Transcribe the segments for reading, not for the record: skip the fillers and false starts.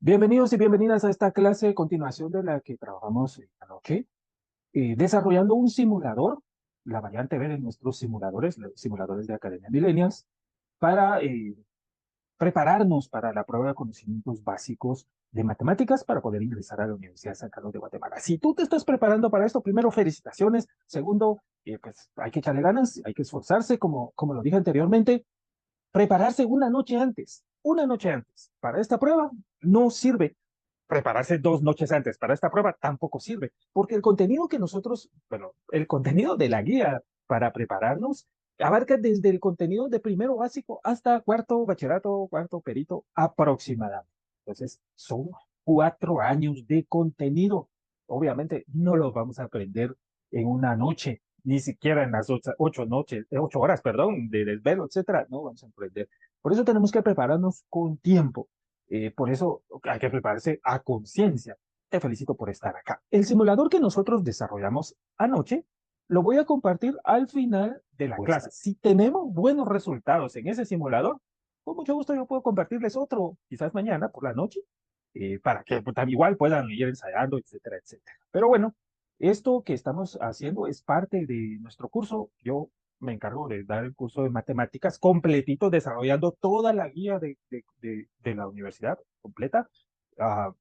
Bienvenidos y bienvenidas a esta clase de continuación de la que trabajamos anoche, desarrollando un simulador, la variante B de nuestros simuladores, los simuladores de Academia Millennials, para prepararnos para la prueba de conocimientos básicos de matemáticas para poder ingresar a la Universidad de San Carlos de Guatemala. Si tú te estás preparando para esto, primero, felicitaciones. Segundo, pues hay que echarle ganas, hay que esforzarse, como lo dije anteriormente, prepararse una noche antes. Para esta prueba no sirve prepararse 2 noches antes. Para esta prueba tampoco sirve, porque el contenido que nosotros, bueno, el contenido de la guía para prepararnos abarca desde el contenido de primero básico hasta cuarto bachillerato, cuarto perito aproximadamente. Entonces, son 4 años de contenido. Obviamente no lo vamos a aprender en una noche, ni siquiera en las 8 horas, perdón, de desvelo, etcétera. No vamos a aprender. Por eso tenemos que prepararnos con tiempo. Por eso hay que prepararse a conciencia. Te felicito por estar acá. El simulador que nosotros desarrollamos anoche lo voy a compartir al final de la clase. Si tenemos buenos resultados en ese simulador, con mucho gusto yo puedo compartirles otro, quizás mañana por la noche, para que pues, también igual puedan ir ensayando, etcétera, etcétera. Pero bueno, esto que estamos haciendo es parte de nuestro curso. Yo me encargo de dar el curso de matemáticas completito, desarrollando toda la guía de la universidad completa, uh,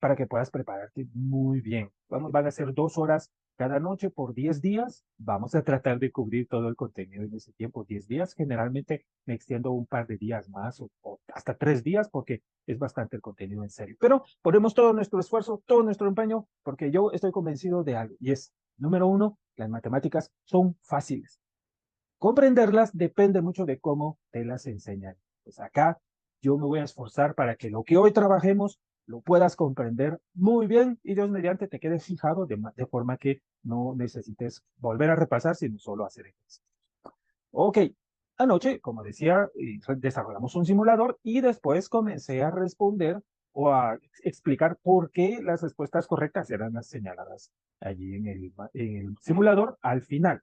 para que puedas prepararte muy bien. Van a ser 2 horas cada noche por 10 días. Vamos a tratar de cubrir todo el contenido en ese tiempo, 10 días. Generalmente me extiendo un par de días más o hasta 3 días porque es bastante el contenido en serio. Pero ponemos todo nuestro esfuerzo, todo nuestro empeño, porque yo estoy convencido de algo y es, número uno, las matemáticas son fáciles. Comprenderlas depende mucho de cómo te las enseñan. Pues acá yo me voy a esforzar para que lo que hoy trabajemos lo puedas comprender muy bien y Dios mediante te quede fijado de forma que no necesites volver a repasar, sino solo hacer ejercicio. Ok, anoche, como decía, desarrollamos un simulador y después comencé a responder o a explicar por qué las respuestas correctas eran las señaladas allí en el simulador al final.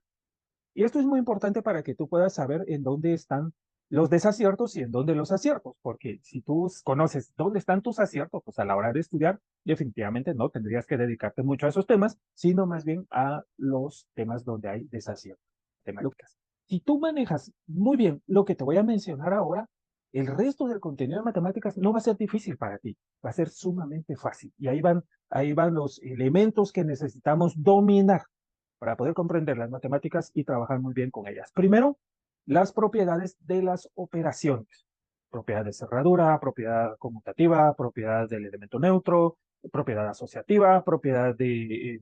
Y esto es muy importante para que tú puedas saber en dónde están los desaciertos y en dónde los aciertos, porque si tú conoces dónde están tus aciertos, pues a la hora de estudiar, definitivamente no tendrías que dedicarte mucho a esos temas, sino más bien a los temas donde hay desaciertos temáticas. Si tú manejas muy bien lo que te voy a mencionar ahora, el resto del contenido de matemáticas no va a ser difícil para ti, va a ser sumamente fácil. Y ahí van los elementos que necesitamos dominar para poder comprender las matemáticas y trabajar muy bien con ellas. Primero, las propiedades de las operaciones. Propiedad de cerradura, propiedad conmutativa, propiedad del elemento neutro, propiedad asociativa, propiedad de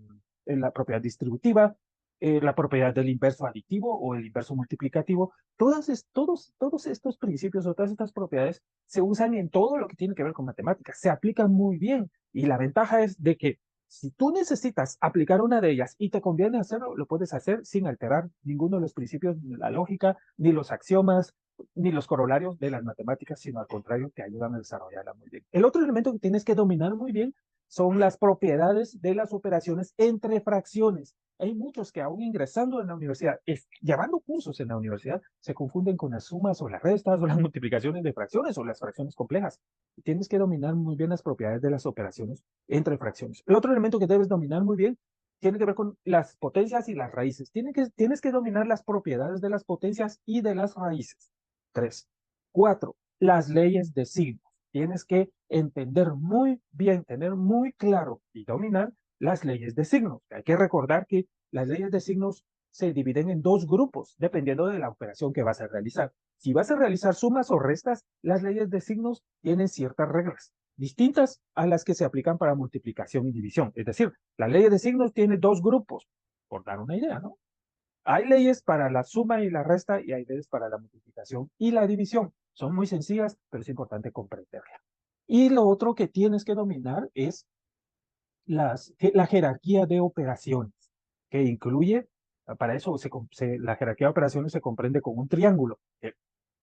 la propiedad distributiva, la propiedad del inverso aditivo o el inverso multiplicativo. Todos estos principios o todas estas propiedades se usan en todo lo que tiene que ver con matemáticas, se aplican muy bien y la ventaja es de que si tú necesitas aplicar una de ellas y te conviene hacerlo, lo puedes hacer sin alterar ninguno de los principios, ni la lógica, ni los axiomas, ni los corolarios de las matemáticas, sino al contrario, te ayudan a desarrollarla muy bien. El otro elemento que tienes que dominar muy bien son las propiedades de las operaciones entre fracciones. Hay muchos que aún ingresando en la universidad, llevando cursos en la universidad, se confunden con las sumas o las restas o las multiplicaciones de fracciones o las fracciones complejas. Tienes que dominar muy bien las propiedades de las operaciones entre fracciones. El otro elemento que debes dominar muy bien tiene que ver con las potencias y las raíces. Tienes que dominar las propiedades de las potencias y de las raíces. 3. 4. Las leyes de signos. Tienes que entender muy bien, tener muy claro y dominar las leyes de signos. Hay que recordar que las leyes de signos se dividen en dos grupos, dependiendo de la operación que vas a realizar. Si vas a realizar sumas o restas, las leyes de signos tienen ciertas reglas distintas a las que se aplican para multiplicación y división. Es decir, la ley de signos tiene dos grupos, por dar una idea, ¿no? Hay leyes para la suma y la resta y hay leyes para la multiplicación y la división. Son muy sencillas, pero es importante comprenderla. Y lo otro que tienes que dominar es la jerarquía de operaciones, que incluye, para eso la jerarquía de operaciones se comprende con un triángulo.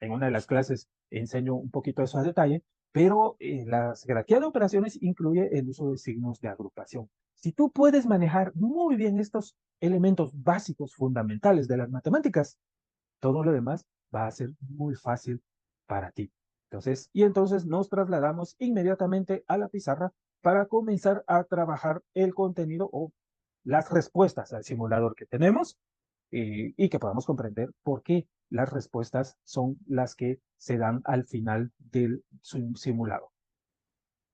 En una de las clases enseño un poquito eso a detalle, pero la jerarquía de operaciones incluye el uso de signos de agrupación. Si tú puedes manejar muy bien estos elementos básicos, fundamentales de las matemáticas, todo lo demás va a ser muy fácil para ti. Entonces nos trasladamos inmediatamente a la pizarra para comenzar a trabajar el contenido o las respuestas al simulador que tenemos y que podamos comprender por qué las respuestas son las que se dan al final del simulado.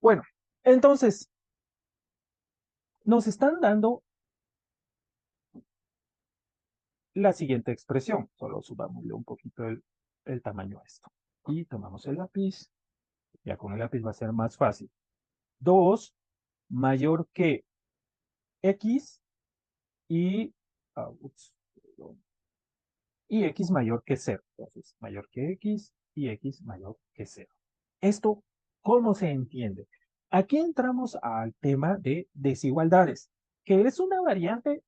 Bueno, entonces nos están dando la siguiente expresión. Solo subámosle un poquito el tamaño a esto. Y tomamos el lápiz. Ya con el lápiz va a ser más fácil. 2 mayor que X y, perdón, y X mayor que 0. Entonces, mayor que X y X mayor que 0. ¿Esto cómo se entiende? Aquí entramos al tema de desigualdades, que es una variante.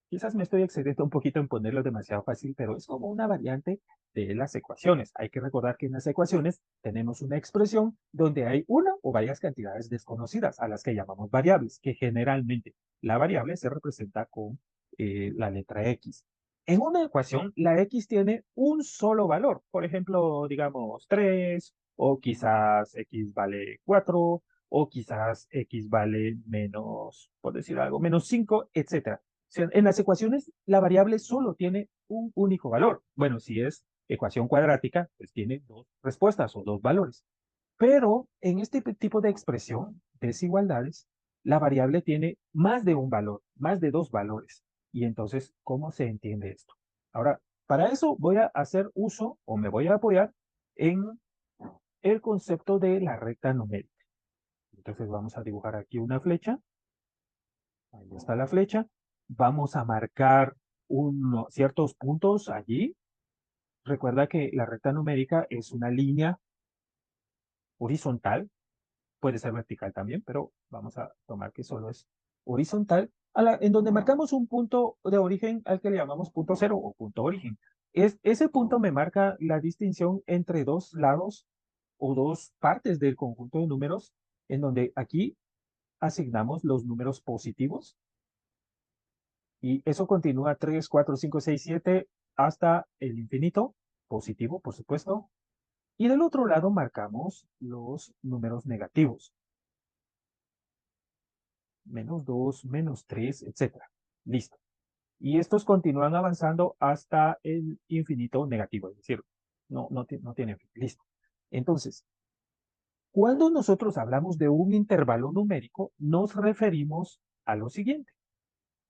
Quizás me estoy excediendo un poquito en ponerlo demasiado fácil, pero es como una variante de las ecuaciones. Hay que recordar que en las ecuaciones tenemos una expresión donde hay una o varias cantidades desconocidas a las que llamamos variables, que generalmente la variable se representa con la letra X. En una ecuación, la X tiene un solo valor. Por ejemplo, digamos 3, o quizás X vale 4, o quizás X vale menos, por decir algo, menos 5, etcétera. Sea, en las ecuaciones, la variable solo tiene un único valor. Bueno, si es ecuación cuadrática, pues tiene dos respuestas o dos valores. Pero en este tipo de expresión, desigualdades, la variable tiene más de un valor, más de dos valores. Y entonces, ¿cómo se entiende esto? Ahora, para eso voy a hacer uso o me voy a apoyar en el concepto de la recta numérica. Entonces vamos a dibujar aquí una flecha. Ahí está la flecha. Vamos a marcar ciertos puntos allí. Recuerda que la recta numérica es una línea horizontal, puede ser vertical también, pero vamos a tomar que solo es horizontal, en donde marcamos un punto de origen al que le llamamos punto cero o punto origen. Ese punto me marca la distinción entre dos lados o dos partes del conjunto de números, en donde aquí asignamos los números positivos. Y eso continúa 3, 4, 5, 6, 7 hasta el infinito, positivo, por supuesto. Y del otro lado marcamos los números negativos. Menos 2, menos 3, etcétera. Listo. Y estos continúan avanzando hasta el infinito negativo, es decir, no tiene fin. Listo. Entonces, cuando nosotros hablamos de un intervalo numérico, nos referimos a lo siguiente.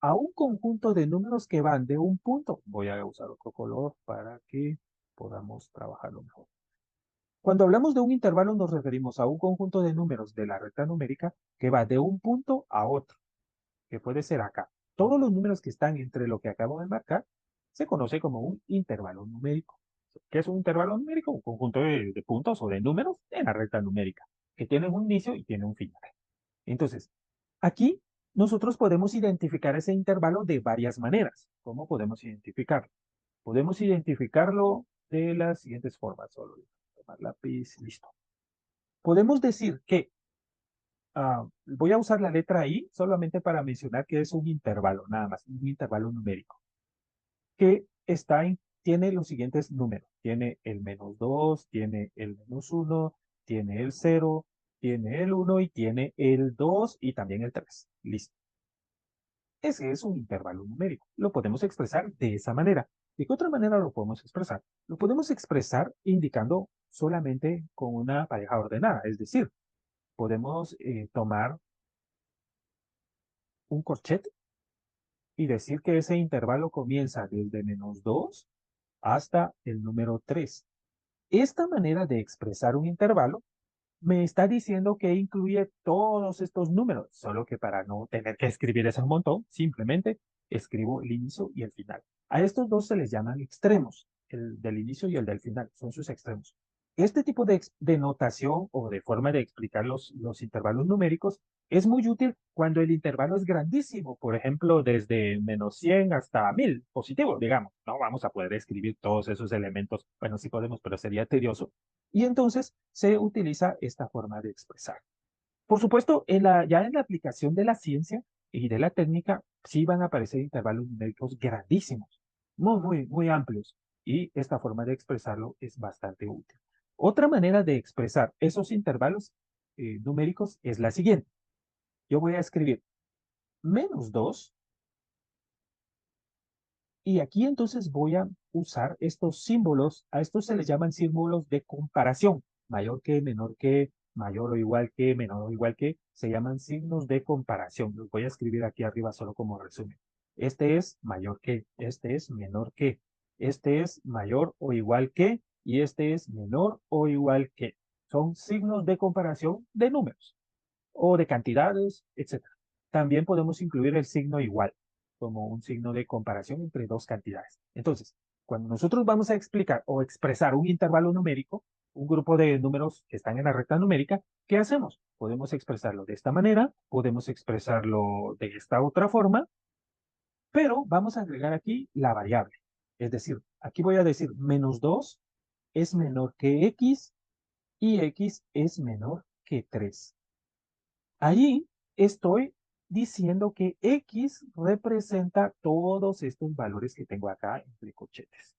A un conjunto de números que van de un punto. Voy a usar otro color para que podamos trabajarlo mejor. Cuando hablamos de un intervalo nos referimos a un conjunto de números de la recta numérica que va de un punto a otro, que puede ser acá. Todos los números que están entre lo que acabo de marcar se conoce como un intervalo numérico. ¿Qué es un intervalo numérico? Un conjunto de puntos o de números en la recta numérica, que tienen un inicio y tienen un final. Entonces, aquí nosotros podemos identificar ese intervalo de varias maneras. ¿Cómo podemos identificarlo? Podemos identificarlo de las siguientes formas. Solo tomar lápiz, listo. Podemos decir que voy a usar la letra I solamente para mencionar que es un intervalo, nada más, un intervalo numérico, que tiene los siguientes números. Tiene el menos 2, tiene el menos 1, tiene el 0, tiene el 1 y tiene el 2 y también el 3. Listo. Ese es un intervalo numérico. Lo podemos expresar de esa manera. ¿De qué otra manera lo podemos expresar? Lo podemos expresar indicando solamente con una pareja ordenada. Es decir, podemos tomar un corchete y decir que ese intervalo comienza desde menos 2 hasta el número 3. Esta manera de expresar un intervalo me está diciendo que incluye todos estos números, solo que para no tener que escribir ese montón, simplemente escribo el inicio y el final. A estos dos se les llaman extremos, el del inicio y el del final, son sus extremos. Este tipo de notación o de forma de explicar los intervalos numéricos es muy útil cuando el intervalo es grandísimo, por ejemplo, desde menos 100 hasta 1000, positivo, digamos. No vamos a poder escribir todos esos elementos, bueno, sí podemos, pero sería tedioso. Y entonces se utiliza esta forma de expresar. Por supuesto, ya en la aplicación de la ciencia y de la técnica, sí van a aparecer intervalos numéricos grandísimos, muy amplios. Y esta forma de expresarlo es bastante útil. Otra manera de expresar esos intervalos numéricos es la siguiente. Yo voy a escribir -2 y aquí entonces voy a usar estos símbolos. A estos se les llaman símbolos de comparación. Mayor que, menor que, mayor o igual que, menor o igual que. Se llaman signos de comparación. Los voy a escribir aquí arriba solo como resumen. Este es mayor que, este es menor que, este es mayor o igual que, y este es menor o igual que. Son signos de comparación de números o de cantidades, etcétera. También podemos incluir el signo igual como un signo de comparación entre dos cantidades. Entonces, cuando nosotros vamos a explicar o expresar un intervalo numérico, un grupo de números que están en la recta numérica, ¿qué hacemos? Podemos expresarlo de esta manera, podemos expresarlo de esta otra forma, pero vamos a agregar aquí la variable. Es decir, aquí voy a decir -2 es menor que x y x es menor que 3. Allí estoy diciendo que X representa todos estos valores que tengo acá entre corchetes.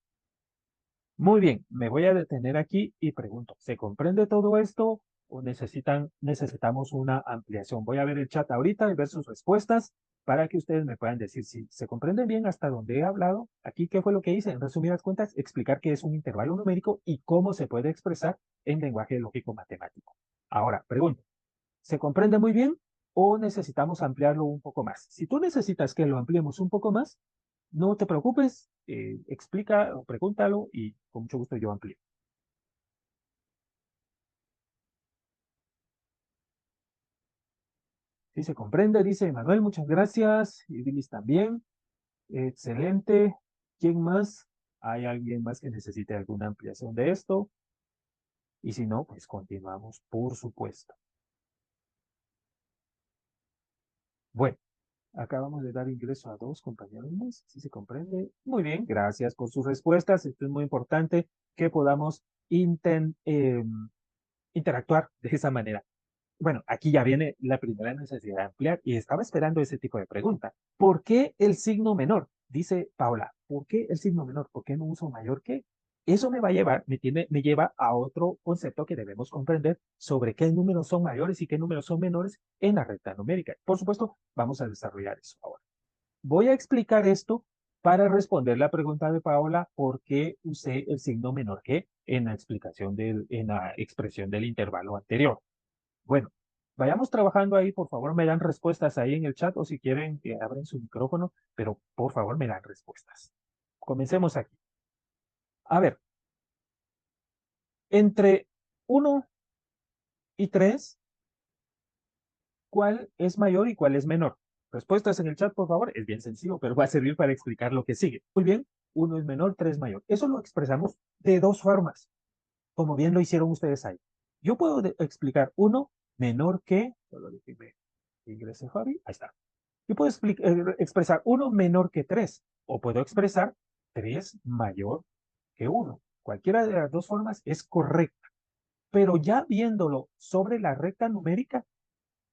Muy bien, me voy a detener aquí y pregunto, ¿se comprende todo esto o necesitamos una ampliación? Voy a ver el chat ahorita y ver sus respuestas para que ustedes me puedan decir si se comprende bien hasta donde he hablado. Aquí, ¿qué fue lo que hice? En resumidas cuentas, explicar qué es un intervalo numérico y cómo se puede expresar en lenguaje lógico matemático. Ahora, pregunto. ¿Se comprende muy bien o necesitamos ampliarlo un poco más? Si tú necesitas que lo ampliemos un poco más, no te preocupes, explica o pregúntalo y con mucho gusto yo amplío. Si se comprende, dice Manuel, muchas gracias. Y Dilis también. Excelente. ¿Quién más? ¿Hay alguien más que necesite alguna ampliación de esto? Y si no, pues continuamos, por supuesto. Bueno. Acabamos de dar ingreso a dos compañeros más, si se comprende. Muy bien, gracias por sus respuestas. Esto es muy importante que podamos interactuar de esa manera. Bueno, aquí ya viene la primera necesidad de ampliar y estaba esperando ese tipo de pregunta. ¿Por qué el signo menor? Dice Paula, ¿por qué el signo menor? ¿Por qué no uso mayor que? Eso me va a llevar, me lleva a otro concepto que debemos comprender sobre qué números son mayores y qué números son menores en la recta numérica. Por supuesto, vamos a desarrollar eso ahora. Voy a explicar esto para responder la pregunta de Paola, ¿por qué usé el signo menor que en la explicación en la expresión del intervalo anterior? Bueno, vayamos trabajando ahí, por favor me dan respuestas ahí en el chat o si quieren que abren su micrófono, pero por favor me dan respuestas. Comencemos aquí. A ver, entre 1 y 3, ¿cuál es mayor y cuál es menor? Respuestas en el chat, por favor. Es bien sencillo, pero va a servir para explicar lo que sigue. Muy bien, 1 es menor, 3 mayor. Eso lo expresamos de dos formas, como bien lo hicieron ustedes ahí. Yo puedo explicar 1 menor que, solo déjeme que ingrese Fabi, ahí está. Yo puedo expresar 1 menor que 3, o puedo expresar 3 mayor que 1. Cualquiera de las dos formas es correcta, pero ya viéndolo sobre la recta numérica,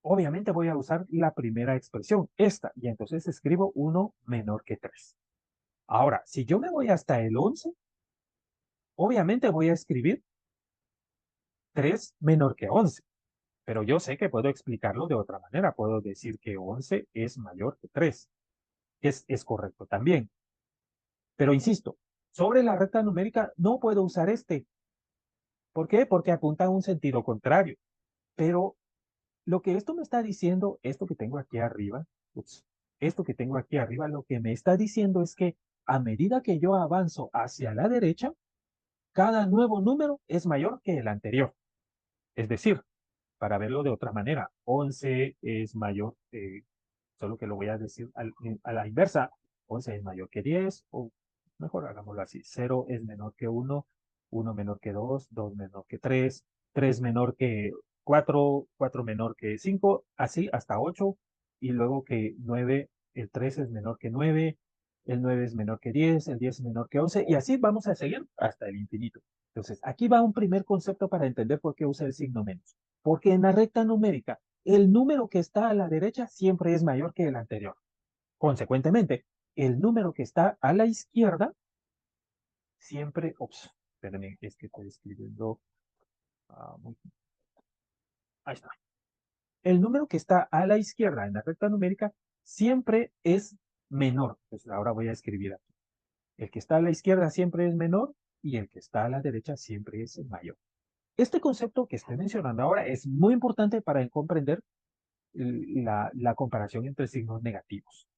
obviamente voy a usar la primera expresión, esta, y entonces escribo 1 menor que 3. Ahora, si yo me voy hasta el 11, obviamente voy a escribir 3 menor que 11, pero yo sé que puedo explicarlo de otra manera. Puedo decir que 11 es mayor que 3. Es correcto también. Pero insisto, sobre la recta numérica no puedo usar este. ¿Por qué? Porque apunta a un sentido contrario. Pero lo que esto me está diciendo, esto que tengo aquí arriba, ups, esto que tengo aquí arriba, lo que me está diciendo es que a medida que yo avanzo hacia la derecha, cada nuevo número es mayor que el anterior. Es decir, para verlo de otra manera, 11 es mayor, solo que lo voy a decir a la inversa, 11 es mayor que 10, o mejor hagámoslo así, 0 es menor que 1, 1 menor que 2, 2 menor que 3, 3 menor que 4, 4 menor que 5, así hasta 8, y luego que 9, el 3 es menor que 9, el 9 es menor que 10, el 10 es menor que 11, y así vamos a seguir hasta el infinito. Entonces, aquí va un primer concepto para entender por qué usa el signo menos. Porque en la recta numérica, el número que está a la derecha siempre es mayor que el anterior. Consecuentemente, el número que está a la izquierda siempre, ups, espérenme, es que estoy escribiendo Ahí está. El número que está a la izquierda en la recta numérica siempre es menor. Entonces ahora voy a escribir aquí. El que está a la izquierda siempre es menor y el que está a la derecha siempre es mayor. Este concepto que estoy mencionando ahora es muy importante para comprender la comparación entre signos negativos.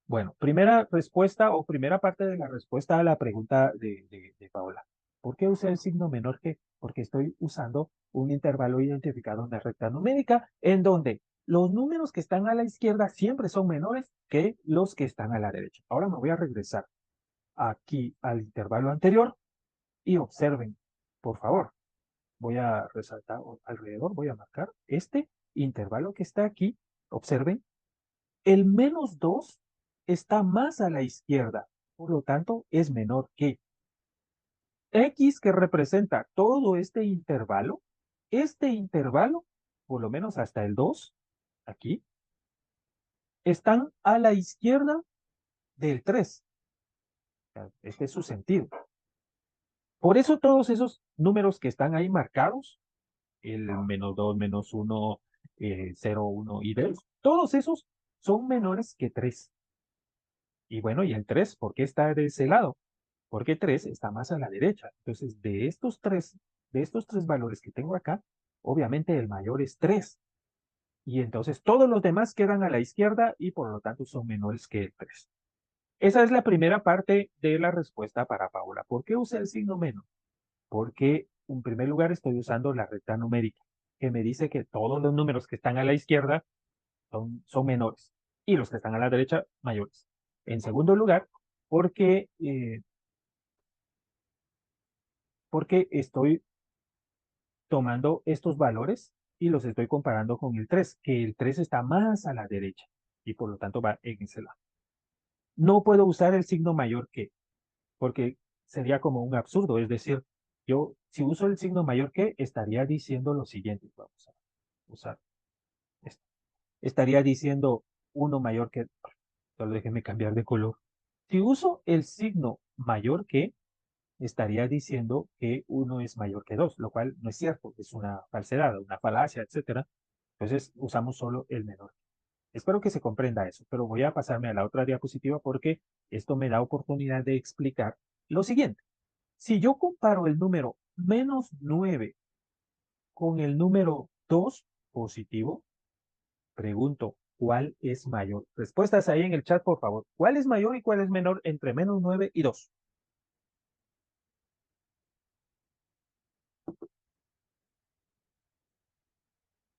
Bueno, primera respuesta o primera parte de la respuesta a la pregunta de Paola. ¿Por qué usé el signo menor que? Porque estoy usando un intervalo identificado en la recta numérica en donde los números que están a la izquierda siempre son menores que los que están a la derecha. Ahora me voy a regresar aquí al intervalo anterior y observen, por favor, voy a resaltar alrededor, voy a marcar este intervalo que está aquí. Observen, el -2 está más a la izquierda, por lo tanto es menor que X, que representa todo este intervalo, por lo menos hasta el 2, aquí, están a la izquierda del 3. Este es su sentido. Por eso todos esos números que están ahí marcados, el -2, -1, 0, 1 y 2, todos esos son menores que 3. Y bueno, y el 3, ¿por qué está de ese lado? Porque 3 está más a la derecha. Entonces, de estos tres valores que tengo acá, obviamente el mayor es 3. Y entonces todos los demás quedan a la izquierda y por lo tanto son menores que el 3. Esa es la primera parte de la respuesta para Paula. ¿Por qué usé el signo menos? Porque en primer lugar estoy usando la recta numérica, que me dice que todos los números que están a la izquierda son menores y los que están a la derecha mayores. En segundo lugar, porque, porque estoy tomando estos valores y los estoy comparando con el 3, que el 3 está más a la derecha y por lo tanto va en ese lado. No puedo usar el signo mayor que, porque sería como un absurdo, es decir, yo si uso el signo mayor que, estaría diciendo lo siguiente, vamos a usar esto. Estaría diciendo uno mayor que, solo déjenme cambiar de color. Si uso el signo mayor que, estaría diciendo que uno es mayor que 2, lo cual no es cierto, es una falsedad, una falacia, etcétera. Entonces usamos solo el menor. Espero que se comprenda eso, pero voy a pasarme a la otra diapositiva porque esto me da oportunidad de explicar lo siguiente. Si yo comparo el número -9 con el número 2 positivo, pregunto, ¿cuál es mayor? Respuestas ahí en el chat, por favor. ¿Cuál es mayor y cuál es menor entre -9 y 2?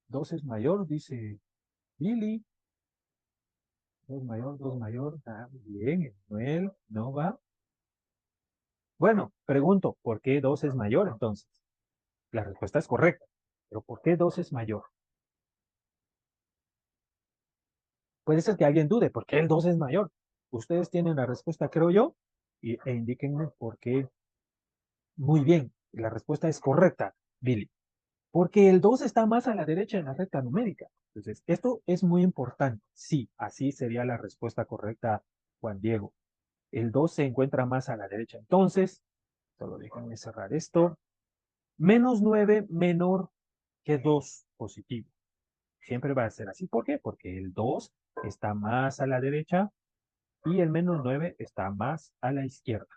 2 es mayor, dice Billy. 2 mayor, 2 mayor. Ah, bien, Emanuel, no va. Bueno, pregunto, ¿por qué 2 es mayor entonces? La respuesta es correcta, pero ¿por qué 2 es mayor? Puede ser que alguien dude, ¿por qué el 2 es mayor? Ustedes tienen la respuesta, creo yo, e indíquenme por qué. Muy bien, la respuesta es correcta, Billy. Porque el 2 está más a la derecha en la recta numérica. Entonces, esto es muy importante. Sí, así sería la respuesta correcta, Juan Diego. El 2 se encuentra más a la derecha. Entonces, solo déjenme cerrar esto. -9 menor que 2 positivo. Siempre va a ser así. ¿Por qué? Porque el 2 está más a la derecha y el -9 está más a la izquierda.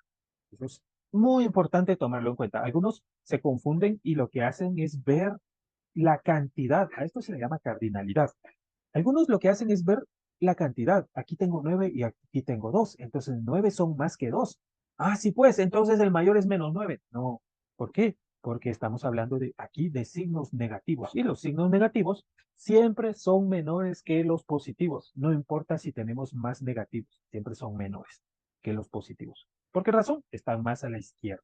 Eso es muy importante tomarlo en cuenta. Algunos se confunden y lo que hacen es ver la cantidad. A esto se le llama cardinalidad. Algunos lo que hacen es ver la cantidad. Aquí tengo 9 y aquí tengo 2. Entonces 9 son más que 2. Ah, sí, pues, entonces el mayor es -9. No. ¿Por qué? Porque estamos hablando aquí de signos negativos. Y los signos negativos siempre son menores que los positivos. No importa si tenemos más negativos, siempre son menores que los positivos. ¿Por qué razón? Están más a la izquierda.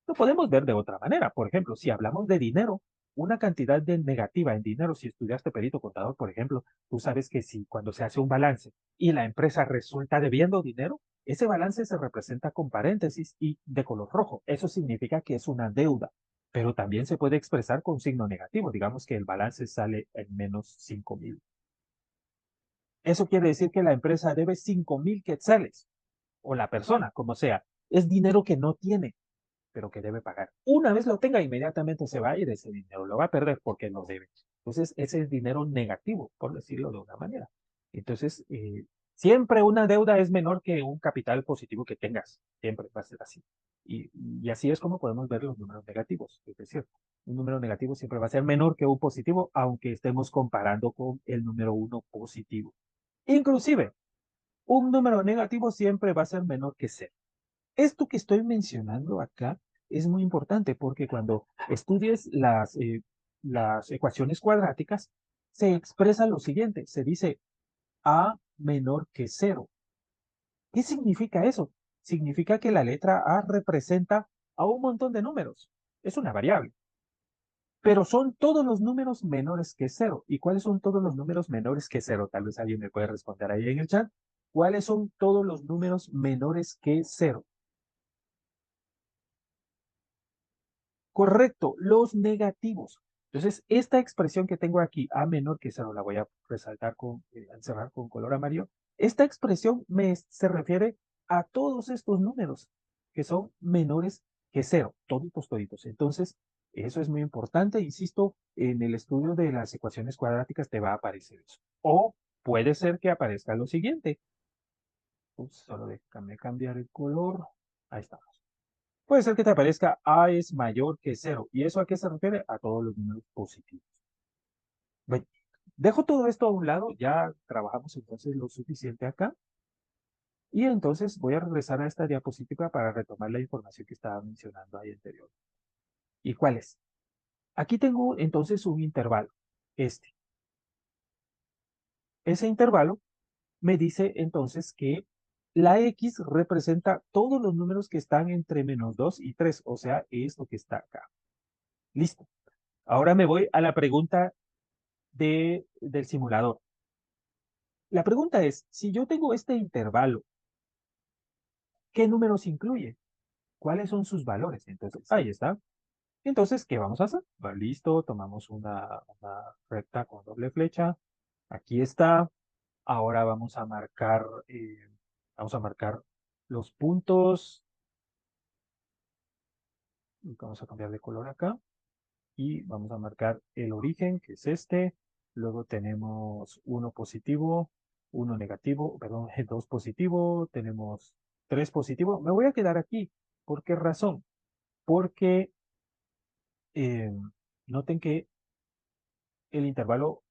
Lo podemos ver de otra manera. Por ejemplo, si hablamos de dinero, una cantidad de negativa en dinero, si estudiaste perito contador, por ejemplo, tú sabes que si cuando se hace un balance y la empresa resulta debiendo dinero, ese balance se representa con paréntesis y de color rojo. Eso significa que es una deuda, pero también se puede expresar con signo negativo. Digamos que el balance sale en -5,000. Eso quiere decir que la empresa debe 5,000 quetzales, o la persona, como sea. Es dinero que no tiene. pero que debe pagar. Una vez lo tenga, inmediatamente se va a ir ese dinero, lo va a perder porque lo debe. Entonces, ese es dinero negativo, por decirlo de una manera. Entonces, siempre una deuda es menor que un capital positivo que tengas. Siempre va a ser así. Y así es como podemos ver los números negativos. Es decir, un número negativo siempre va a ser menor que un positivo, aunque estemos comparando con el número uno positivo. Inclusive, un número negativo siempre va a ser menor que cero. Esto que estoy mencionando acá es muy importante porque cuando estudies las ecuaciones cuadráticas, se expresa lo siguiente, se dice a menor que cero. ¿Qué significa eso? Significa que la letra A representa a un montón de números. Es una variable. Pero son todos los números menores que cero. ¿Y cuáles son todos los números menores que cero? Tal vez alguien me puede responder ahí en el chat. ¿Cuáles son todos los números menores que cero? Correcto, los negativos. Entonces, esta expresión que tengo aquí, A menor que cero, la voy a resaltar encerrar con color amarillo. Esta expresión se refiere a todos estos números que son menores que cero, toditos, toditos. Entonces, eso es muy importante. Insisto, en el estudio de las ecuaciones cuadráticas te va a aparecer eso. O puede ser que aparezca lo siguiente. Ups, solo déjame cambiar el color. Ahí está. Puede ser que te aparezca A es mayor que cero. ¿Y eso a qué se refiere? A todos los números positivos. Bueno, dejo todo esto a un lado, ya trabajamos entonces lo suficiente acá. Y entonces voy a regresar a esta diapositiva para retomar la información que estaba mencionando ahí anterior. ¿Y cuál es? Aquí tengo entonces un intervalo, este. Ese intervalo me dice entonces que la X representa todos los números que están entre -2 y 3, o sea, esto que está acá. Listo. Ahora me voy a la pregunta del simulador. La pregunta es, si yo tengo este intervalo, ¿qué números incluye? ¿Cuáles son sus valores? Entonces, ahí está. Entonces, ¿qué vamos a hacer? Va, listo, tomamos una recta con doble flecha. Aquí está. Ahora vamos a marcar los puntos. Vamos a cambiar de color acá. Y vamos a marcar el origen, que es este. Luego tenemos uno positivo, uno negativo, perdón, dos positivo, tenemos tres positivo. Me voy a quedar aquí. ¿Por qué razón? Porque eh, noten que el intervalo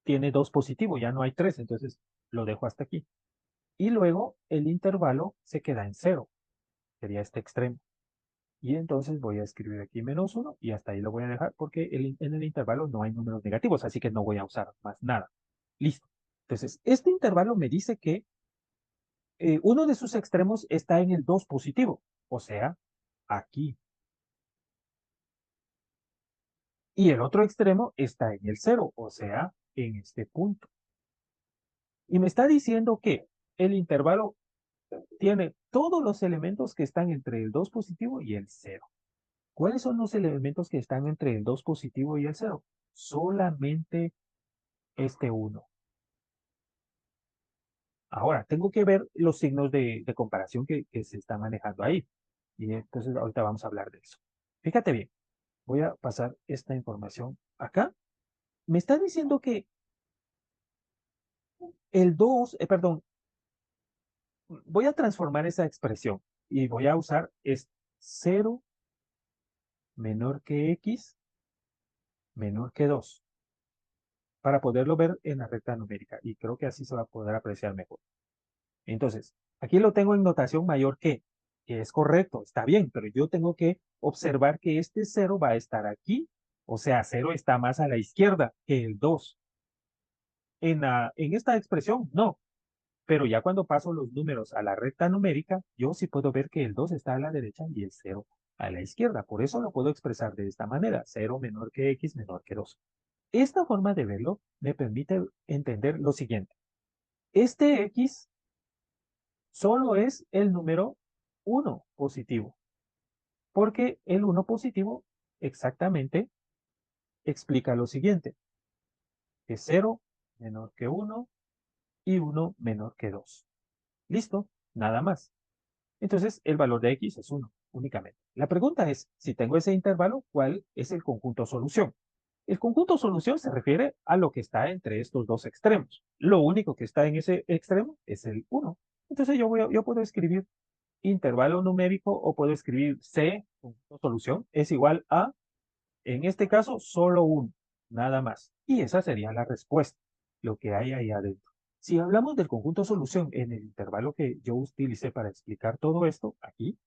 tiene dos positivos, ya no hay tres, entonces lo dejo hasta aquí. Y luego el intervalo se queda en cero, sería este extremo. Y entonces voy a escribir aquí -1 y hasta ahí lo voy a dejar porque en el intervalo no hay números negativos, así que no voy a usar más nada. Listo. Entonces, este intervalo me dice que uno de sus extremos está en el 2 positivo, o sea, aquí. Y el otro extremo está en el cero, o sea, en este punto. Y me está diciendo que el intervalo tiene todos los elementos que están entre el 2 positivo y el cero. ¿Cuáles son los elementos que están entre el 2 positivo y el cero? Solamente este uno. Ahora, tengo que ver los signos de comparación que se están manejando ahí. Y entonces ahorita vamos a hablar de eso. Fíjate bien, voy a pasar esta información acá. Me está diciendo que el 2, perdón, voy a transformar esa expresión y voy a usar es 0 menor que x menor que 2 para poderlo ver en la recta numérica. Y creo que así se va a poder apreciar mejor. Entonces, aquí lo tengo en notación mayor que es correcto, está bien, pero yo tengo que observar que este cero va a estar aquí, o sea, cero está más a la izquierda que el 2. En esta expresión, no, pero ya cuando paso los números a la recta numérica, yo sí puedo ver que el 2 está a la derecha y el cero a la izquierda. Por eso lo puedo expresar de esta manera, cero menor que x menor que 2. Esta forma de verlo me permite entender lo siguiente. Este x solo es el número 1 positivo, porque el 1 positivo exactamente explica lo siguiente, que 0 menor que 1 y 1 menor que 2. Listo, nada más. Entonces el valor de x es 1. únicamente. La pregunta es, si tengo ese intervalo, ¿cuál es el conjunto solución? El conjunto solución se refiere a lo que está entre estos dos extremos. Lo único que está en ese extremo es el 1. Entonces yo puedo escribir intervalo numérico o puedo escribir C, conjunto solución, es igual a, en este caso, solo 1, nada más. Y esa sería la respuesta, lo que hay ahí adentro. Si hablamos del conjunto solución en el intervalo que yo utilicé para explicar todo esto, aquí,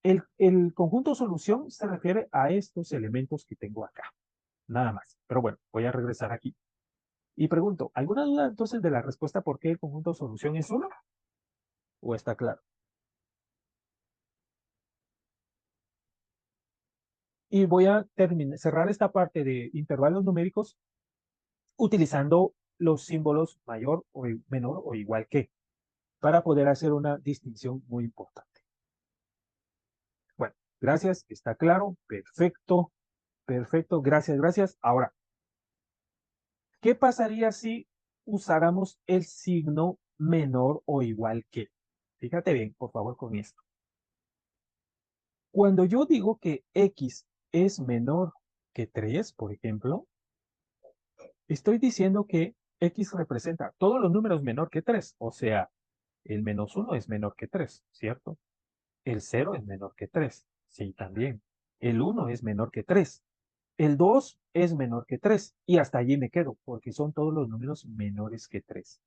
el conjunto solución se refiere a estos elementos que tengo acá, nada más. Pero bueno, voy a regresar aquí. Y pregunto, ¿alguna duda entonces de la respuesta por qué el conjunto solución es 1? ¿O está claro? Y voy a cerrar esta parte de intervalos numéricos utilizando los símbolos mayor o menor o igual que, para poder hacer una distinción muy importante. Bueno, gracias, está claro, perfecto, perfecto, gracias, gracias. Ahora, ¿qué pasaría si usáramos el signo menor o igual que? Fíjate bien, por favor, con esto. Cuando yo digo que X es menor que 3, por ejemplo, estoy diciendo que X representa todos los números menor que 3, o sea, el -1 es menor que 3, ¿cierto? El 0 es menor que 3, sí, también. El 1 es menor que 3. El 2 es menor que 3. Y hasta allí me quedo, porque son todos los números menores que 3.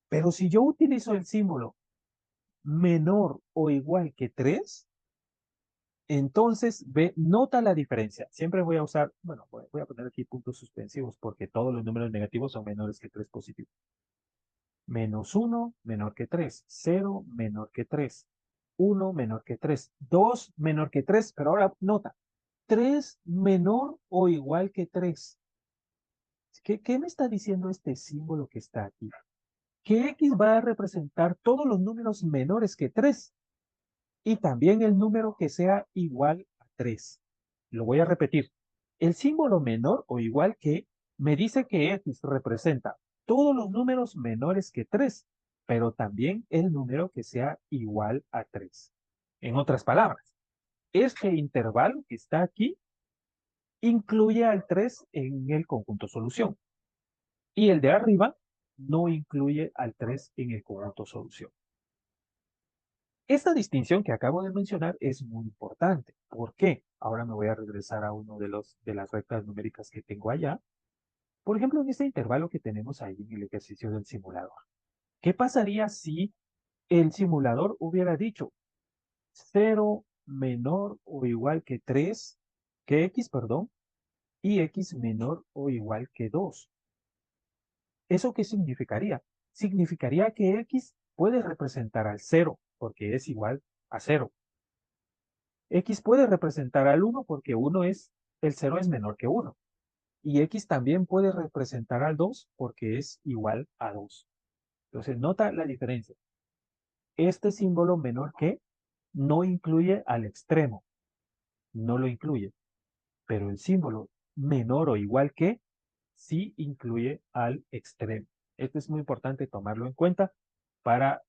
Pero si yo utilizo el símbolo menor o igual que 3, entonces nota la diferencia. Siempre voy a usar, bueno, voy a poner aquí puntos suspensivos, porque todos los números negativos son menores que 3 positivos. -1 menor que 3, 0 menor que 3, 1 menor que 3, 2 menor que 3, pero ahora nota, 3 menor o igual que 3. ¿Qué me está diciendo este símbolo que está aquí? Que X va a representar todos los números menores que 3 y también el número que sea igual a 3. Lo voy a repetir. El símbolo menor o igual que me dice que X representa todos los números menores que 3, pero también el número que sea igual a 3. En otras palabras, este intervalo que está aquí incluye al 3 en el conjunto solución y el de arriba no incluye al 3 en el conjunto solución. Esta distinción que acabo de mencionar es muy importante. ¿Por qué? Ahora me voy a regresar a uno de las rectas numéricas que tengo allá. Por ejemplo, en este intervalo que tenemos ahí en el ejercicio del simulador. ¿Qué pasaría si el simulador hubiera dicho 0 menor o igual que 3, que X, perdón, y X menor o igual que 2? ¿Eso qué significaría? Significaría que X puede representar al 0 porque es igual a 0. X puede representar al 1 porque el 0 es menor que 1. Y X también puede representar al 2 porque es igual a 2. Entonces, nota la diferencia. Este símbolo menor que no incluye al extremo, no lo incluye, pero el símbolo menor o igual que sí incluye al extremo. Esto es muy importante tomarlo en cuenta para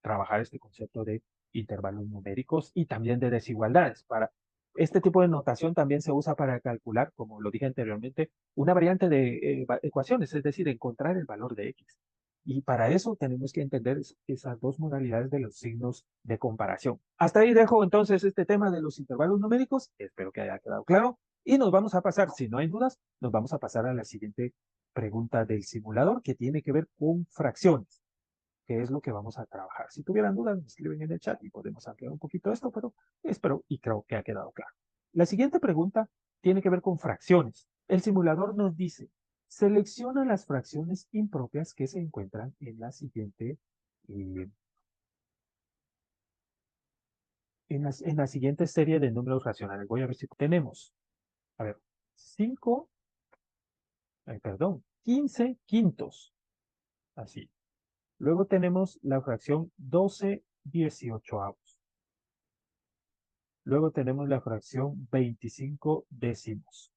trabajar este concepto de intervalos numéricos y también de desigualdades. Este tipo de notación también se usa para calcular, como lo dije anteriormente, una variante de ecuaciones, es decir, encontrar el valor de X. Y para eso tenemos que entender esas dos modalidades de los signos de comparación. Hasta ahí dejo entonces este tema de los intervalos numéricos. Espero que haya quedado claro. Y nos vamos a pasar, si no hay dudas, nos vamos a pasar a la siguiente pregunta del simulador que tiene que ver con fracciones, que es lo que vamos a trabajar. Si tuvieran dudas, me escriben en el chat y podemos ampliar un poquito esto, pero espero y creo que ha quedado claro. La siguiente pregunta tiene que ver con fracciones. El simulador nos dice, selecciona las fracciones impropias que se encuentran eh, en la siguiente serie de números racionales. Voy a ver si tenemos, a ver, 5, perdón, 15 quintos, así. Luego tenemos la fracción 12/18. Luego tenemos la fracción 25 décimos.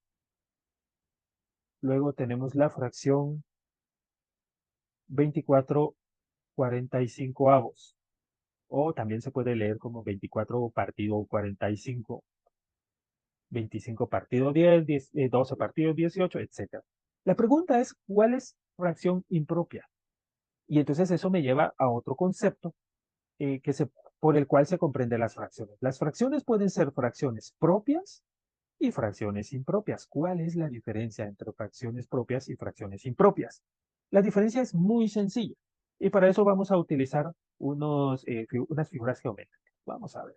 Luego tenemos la fracción 24/45. o también se puede leer como 24 partido 45, 25 partido 10, 10 12 partido 18, etcétera. La pregunta es, ¿cuál es fracción impropia? Y entonces eso me lleva a otro concepto por el cual se comprenden las fracciones. Las fracciones pueden ser fracciones propias y fracciones impropias. ¿Cuál es la diferencia entre fracciones propias y fracciones impropias? La diferencia es muy sencilla y para eso vamos a utilizar unas figuras geométricas. Vamos a ver.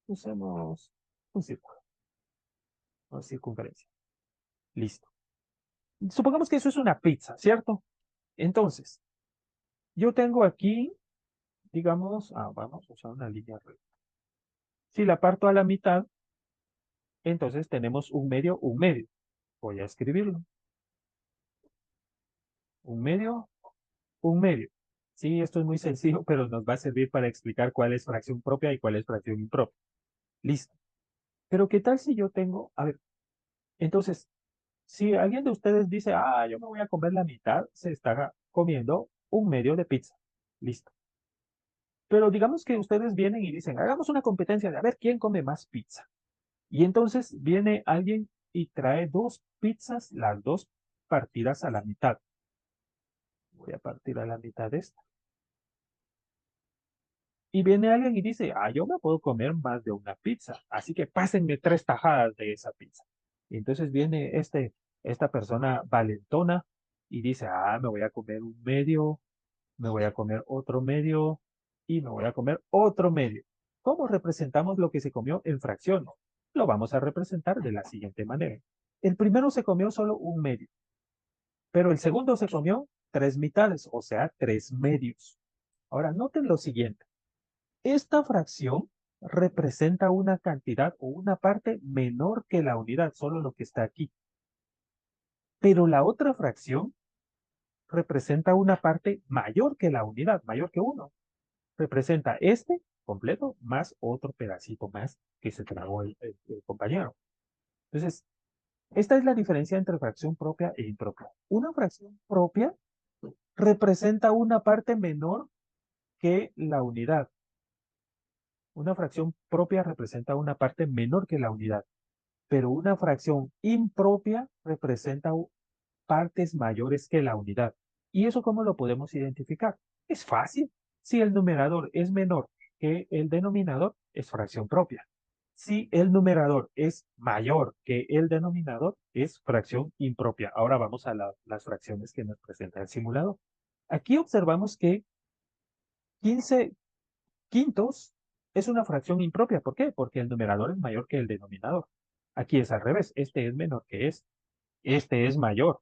Usemos un círculo, una circunferencia. Listo. Supongamos que eso es una pizza, ¿cierto? Entonces, yo tengo aquí, digamos, vamos a usar una línea recta. Si la parto a la mitad, entonces tenemos un medio, un medio. Voy a escribirlo. Un medio, un medio. Sí, esto es muy sencillo, pero nos va a servir para explicar cuál es fracción propia y cuál es fracción impropia. Listo. Pero ¿qué tal si yo tengo, a ver, entonces, si alguien de ustedes dice, yo me voy a comer la mitad, se está comiendo un medio de pizza. Listo. Pero digamos que ustedes vienen y dicen, hagamos una competencia de a ver quién come más pizza. Y entonces viene alguien y trae dos pizzas, las dos partidas a la mitad. Voy a partir a la mitad de esta. Y viene alguien y dice, yo me puedo comer más de una pizza, así que pásenme 3 tajadas de esa pizza. Y entonces viene esta persona valentona y dice, me voy a comer un medio, me voy a comer otro medio y me voy a comer otro medio. ¿Cómo representamos lo que se comió en fracciones? Lo vamos a representar de la siguiente manera. El primero se comió solo un medio, pero el segundo se comió 3 mitades, o sea, 3 medios. Ahora, noten lo siguiente. Esta fracción representa una cantidad o una parte menor que la unidad, solo lo que está aquí. Pero la otra fracción representa una parte mayor que la unidad, mayor que 1. Representa este completo más otro pedacito más que se tragó el compañero. Entonces, esta es la diferencia entre fracción propia e impropia. Una fracción propia representa una parte menor que la unidad. Una fracción propia representa una parte menor que la unidad, pero una fracción impropia representa partes mayores que la unidad. ¿Y eso cómo lo podemos identificar? Es fácil. Si el numerador es menor que el denominador, es fracción propia. Si el numerador es mayor que el denominador, es fracción impropia. Ahora vamos a las fracciones que nos presenta el simulador. Aquí observamos que 15 quintos es una fracción impropia. ¿Por qué? Porque el numerador es mayor que el denominador. Aquí es al revés. Este es menor que este. Este es mayor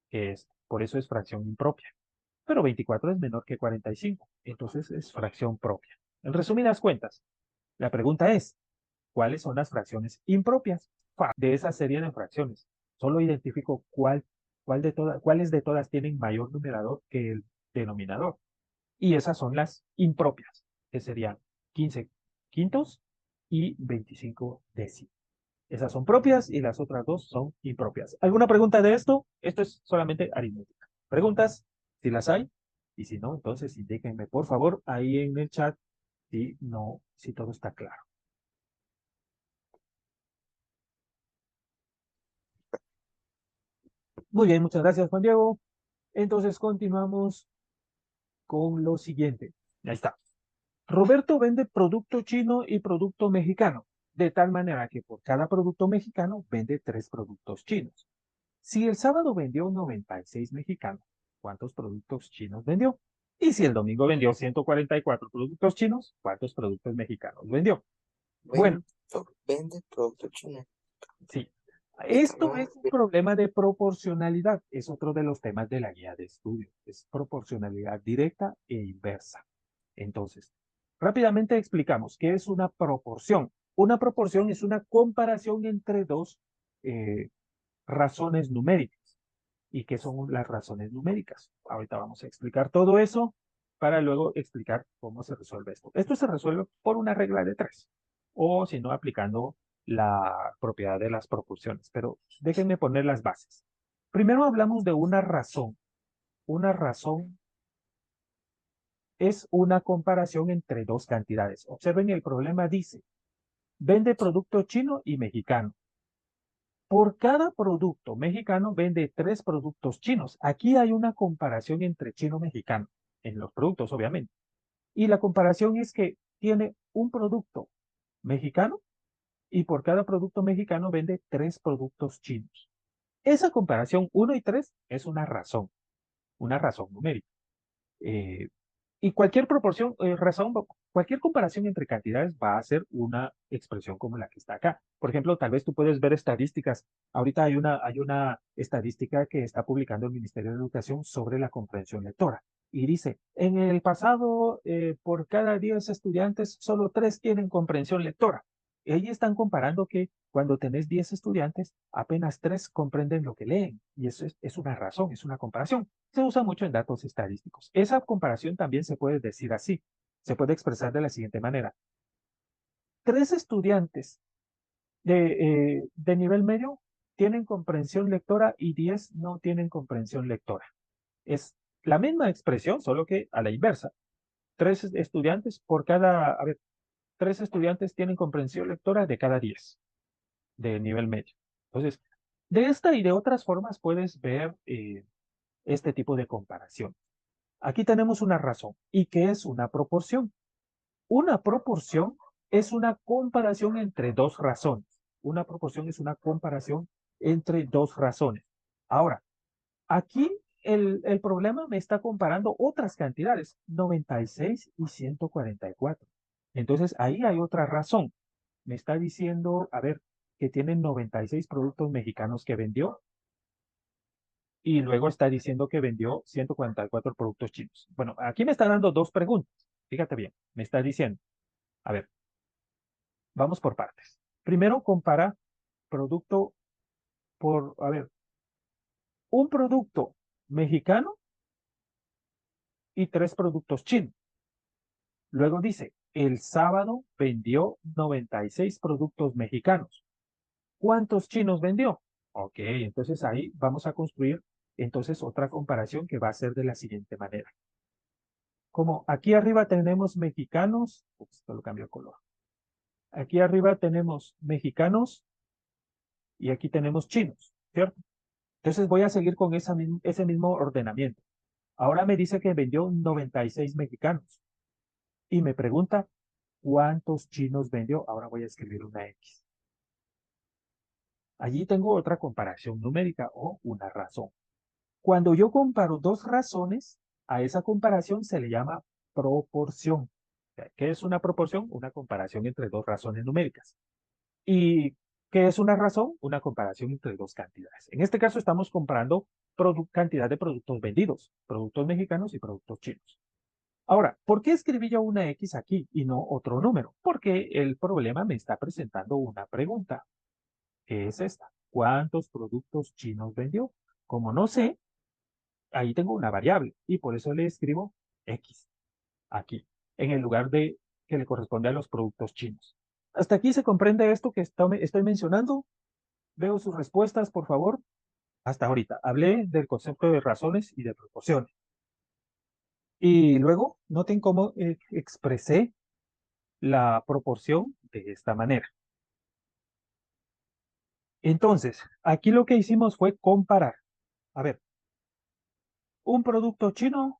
que este. Por eso es fracción impropia. Pero 24 es menor que 45. Entonces es fracción propia. En resumidas cuentas, la pregunta es, ¿cuáles son las fracciones impropias de esa serie de fracciones? Solo identifico cuáles de todas tienen mayor numerador que el denominador. Y esas son las impropias, que serían 15 quintos y 25 décimos. Esas son propias y las otras dos son impropias. ¿Alguna pregunta de esto? Esto es solamente aritmética. ¿Preguntas? Si las hay. Y si no, entonces indíquenme, por favor, ahí en el chat si no, si todo está claro. Muy bien, muchas gracias, Juan Diego. Entonces continuamos con lo siguiente. Ahí está. Roberto vende producto chino y producto mexicano, de tal manera que por cada producto mexicano vende 3 productos chinos. Si el sábado vendió 96 mexicanos, ¿cuántos productos chinos vendió? Y si el domingo vendió 144 productos chinos, ¿cuántos productos mexicanos vendió? Bueno, Vende producto chino. sí. Esto es un problema de proporcionalidad. Es otro de los temas de la guía de estudio. Es proporcionalidad directa e inversa. Entonces, rápidamente explicamos qué es una proporción. Una proporción es una comparación entre dos razones numéricas. ¿Y qué son las razones numéricas? Ahorita vamos a explicar todo eso para luego explicar cómo se resuelve esto. Esto se resuelve por una regla de 3 o si no aplicando la propiedad de las proporciones. Pero déjenme poner las bases. Primero hablamos de una razón es una comparación entre dos cantidades. Observen, el problema dice, vende producto chino y mexicano. Por cada producto mexicano vende 3 productos chinos. Aquí hay una comparación entre chino y mexicano, en los productos, obviamente. Y la comparación es que tiene un producto mexicano y por cada producto mexicano vende 3 productos chinos. Esa comparación 1 y 3 es una razón numérica. Eh, y cualquier proporción, cualquier comparación entre cantidades va a ser una expresión como la que está acá. Por ejemplo, tal vez tú puedes ver estadísticas. Ahorita hay una estadística que está publicando el Ministerio de Educación sobre la comprensión lectora. Y dice, en el pasado, por cada 10 estudiantes, solo 3 tienen comprensión lectora. Ellos están comparando que cuando tenés 10 estudiantes, apenas 3 comprenden lo que leen. Y eso es una razón, es una comparación. Se usa mucho en datos estadísticos. Esa comparación también se puede decir así. Se puede expresar de la siguiente manera. 3 estudiantes de nivel medio tienen comprensión lectora y 10 no tienen comprensión lectora. Es la misma expresión, solo que a la inversa. 3 estudiantes por cada, a ver, 3 estudiantes tienen comprensión lectora de cada 10 de nivel medio. Entonces, de esta y de otras formas puedes ver este tipo de comparación. Aquí tenemos una razón. ¿Y qué es una proporción? Una proporción es una comparación entre dos razones. Una proporción es una comparación entre dos razones. Ahora, aquí el problema me está comparando otras cantidades, 96 y 144. Entonces, ahí hay otra razón. Me está diciendo, a ver, que tienen 96 productos mexicanos que vendió y luego está diciendo que vendió 144 productos chinos. Bueno, aquí me está dando dos preguntas. Fíjate bien, me está diciendo, a ver, vamos por partes. Primero, compara producto a ver, un producto mexicano y 3 productos chinos. Luego dice, el sábado vendió 96 productos mexicanos. ¿Cuántos chinos vendió? Ok, entonces ahí vamos a construir entonces otra comparación que va a ser de la siguiente manera. Como aquí arriba tenemos mexicanos, esto lo cambio de color. Aquí arriba tenemos mexicanos y aquí tenemos chinos, ¿cierto? Entonces voy a seguir con ese mismo ordenamiento. Ahora me dice que vendió 96 mexicanos y me pregunta cuántos chinos vendió. Ahora voy a escribir una X. Allí tengo otra comparación numérica o una razón. Cuando yo comparo dos razones, a esa comparación se le llama proporción. ¿Qué es una proporción? Una comparación entre dos razones numéricas. ¿Y qué es una razón? Una comparación entre dos cantidades. En este caso estamos comparando cantidad de productos vendidos, productos mexicanos y productos chinos. Ahora, ¿por qué escribí yo una X aquí y no otro número? Porque el problema me está presentando una pregunta, que es esta. ¿Cuántos productos chinos vendió? Como no sé, ahí tengo una variable y por eso le escribo X aquí, en el lugar de que le corresponde a los productos chinos. ¿Hasta aquí se comprende esto que estoy mencionando? Veo sus respuestas, por favor. Hasta ahorita. Hablé del concepto de razones y de proporciones. Y luego, noten cómo expresé la proporción de esta manera. Entonces, aquí lo que hicimos fue comparar. A ver, un producto chino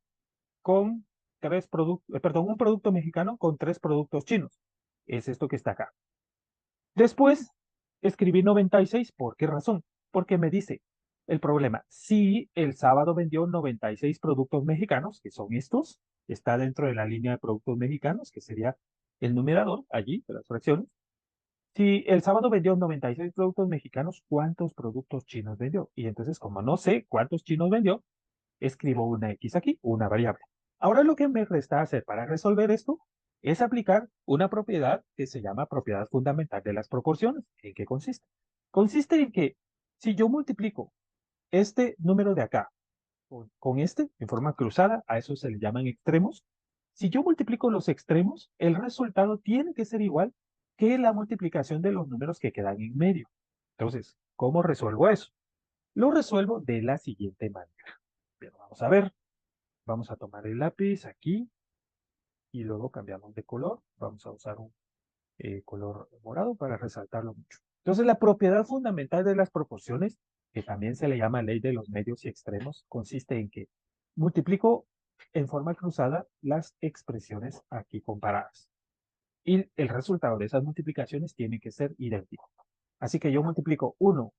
con un producto mexicano con 3 productos chinos. Es esto que está acá. Después escribí 96. ¿Por qué razón? Porque me dice el problema. Si el sábado vendió 96 productos mexicanos, que son estos, está dentro de la línea de productos mexicanos, que sería el numerador allí de las fracciones. Si el sábado vendió 96 productos mexicanos, ¿cuántos productos chinos vendió? Y entonces, como no sé cuántos chinos vendió, escribo una X aquí, una variable. Ahora lo que me resta hacer para resolver esto es aplicar una propiedad que se llama propiedad fundamental de las proporciones. ¿En qué consiste? Consiste en que si yo multiplico este número de acá con este en forma cruzada, a eso se le llaman extremos. Si yo multiplico los extremos, el resultado tiene que ser igual que la multiplicación de los números que quedan en medio. Entonces, ¿cómo resuelvo eso? Lo resuelvo de la siguiente manera. Pero vamos a ver. Vamos a tomar el lápiz aquí y luego cambiamos de color. Vamos a usar un color morado para resaltarlo mucho. Entonces, la propiedad fundamental de las proporciones, que también se le llama ley de los medios y extremos, consiste en que multiplico en forma cruzada las expresiones aquí comparadas. Y el resultado de esas multiplicaciones tiene que ser idéntico. Así que yo multiplico 1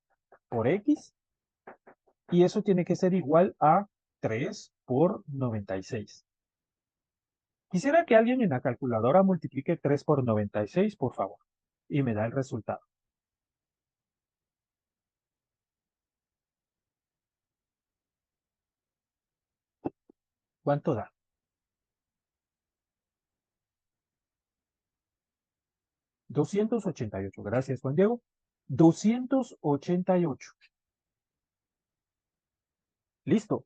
por x y eso tiene que ser igual a 3 por 96. Quisiera que alguien en la calculadora multiplique 3 por 96, por favor, y me da el resultado. ¿Cuánto da? 288. Gracias, Juan Diego. 288. Listo.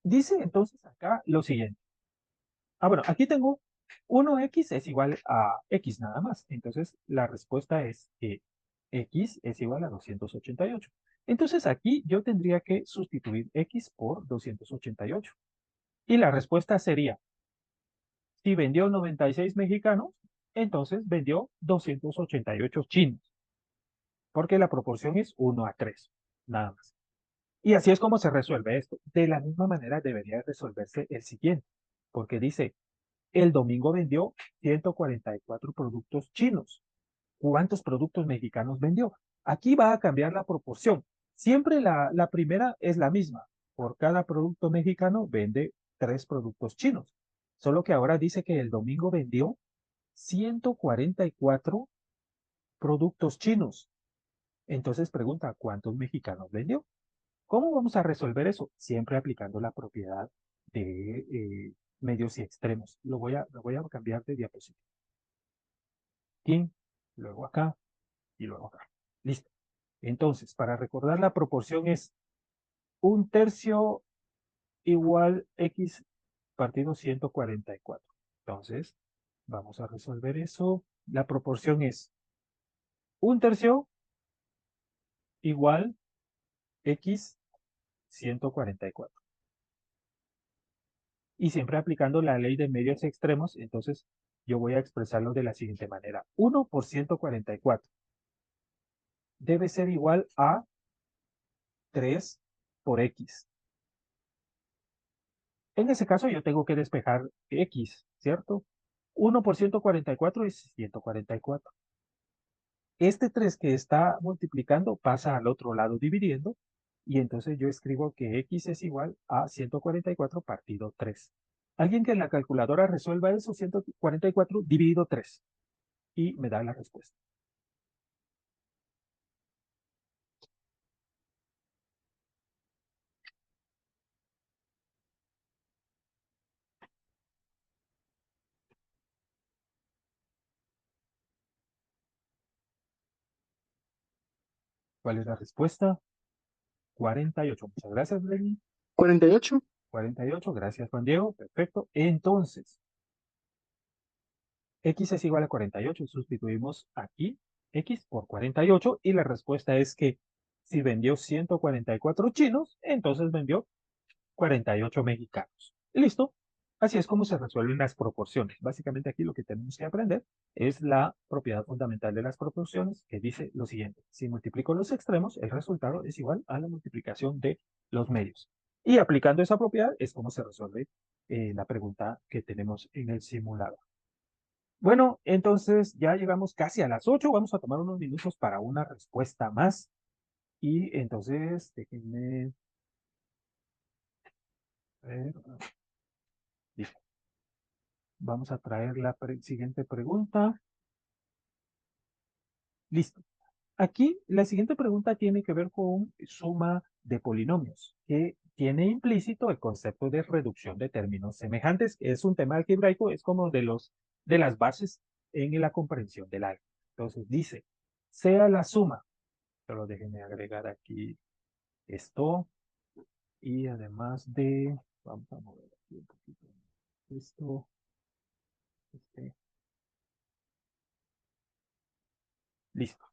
Dice entonces acá lo siguiente. Bueno, aquí tengo 1x es igual a x nada más. Entonces, la respuesta es que x es igual a 288. Entonces, aquí yo tendría que sustituir x por 288. Y la respuesta sería, si vendió 96 mexicanos, entonces vendió 288 chinos, porque la proporción es 1 a 3, nada más. Y así es como se resuelve esto. De la misma manera debería resolverse el siguiente, porque dice, el domingo vendió 144 productos chinos. ¿Cuántos productos mexicanos vendió? Aquí va a cambiar la proporción. Siempre la primera es la misma. Por cada producto mexicano vende 3 productos chinos. Solo que ahora dice que el domingo vendió 144 productos chinos. Entonces pregunta, ¿cuántos mexicanos vendió? ¿Cómo vamos a resolver eso? Siempre aplicando la propiedad de medios y extremos. Lo voy a cambiar de diapositiva. Aquí, luego acá y luego acá. Listo. Entonces, para recordar la proporción es 1/3 igual x partido 144. Entonces, vamos a resolver eso. La proporción es 1/3 igual x 144. Y siempre aplicando la ley de medios extremos, entonces yo voy a expresarlo de la siguiente manera. 1 por 144 debe ser igual a 3 por x. En ese caso yo tengo que despejar x, ¿cierto? 1 por 144 es 144. Este 3 que está multiplicando pasa al otro lado dividiendo, y entonces yo escribo que x es igual a 144 partido 3. Alguien que en la calculadora resuelva eso, 144 dividido 3, y me da la respuesta. ¿Cuál es la respuesta? 48. Muchas gracias, Lenin. 48. 48, gracias, Juan Diego. Perfecto. Entonces, x es igual a 48. Sustituimos aquí x por 48 y la respuesta es que si vendió 144 chinos, entonces vendió 48 mexicanos. ¿Listo? Así es como se resuelven las proporciones. Básicamente aquí lo que tenemos que aprender es la propiedad fundamental de las proporciones, que dice lo siguiente. Si multiplico los extremos, el resultado es igual a la multiplicación de los medios. Y aplicando esa propiedad es como se resuelve la pregunta que tenemos en el simulador. Bueno, entonces ya llegamos casi a las 8. Vamos a tomar unos minutos para una respuesta más. Y entonces, déjenme ver. Listo. Vamos a traer la siguiente pregunta. Listo. Aquí la siguiente pregunta tiene que ver con suma de polinomios, que tiene implícito el concepto de reducción de términos semejantes, que es un tema algebraico, es como de las bases en la comprensión del álgebra. Entonces dice, sea la suma, pero déjenme agregar aquí esto, y además de, vamos a mover aquí un poquito esto, este, listo.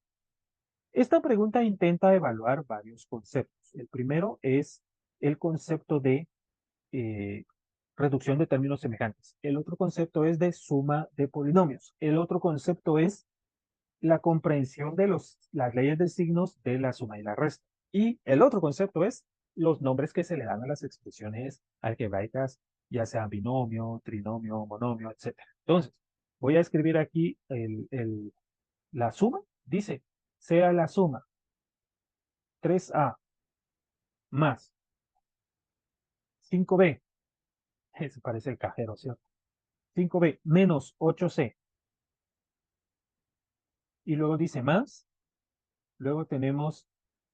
Esta pregunta intenta evaluar varios conceptos. El primero es el concepto de reducción de términos semejantes. El otro concepto es de suma de polinomios. El otro concepto es la comprensión de las leyes de signos de la suma y la resta. Y el otro concepto es los nombres que se le dan a las expresiones algebraicas, ya sea binomio, trinomio, monomio, etcétera. Entonces, voy a escribir aquí la suma. Dice, sea la suma 3a más 5b, eso parece el cajero, ¿cierto? 5b menos 8c, y luego dice más, luego tenemos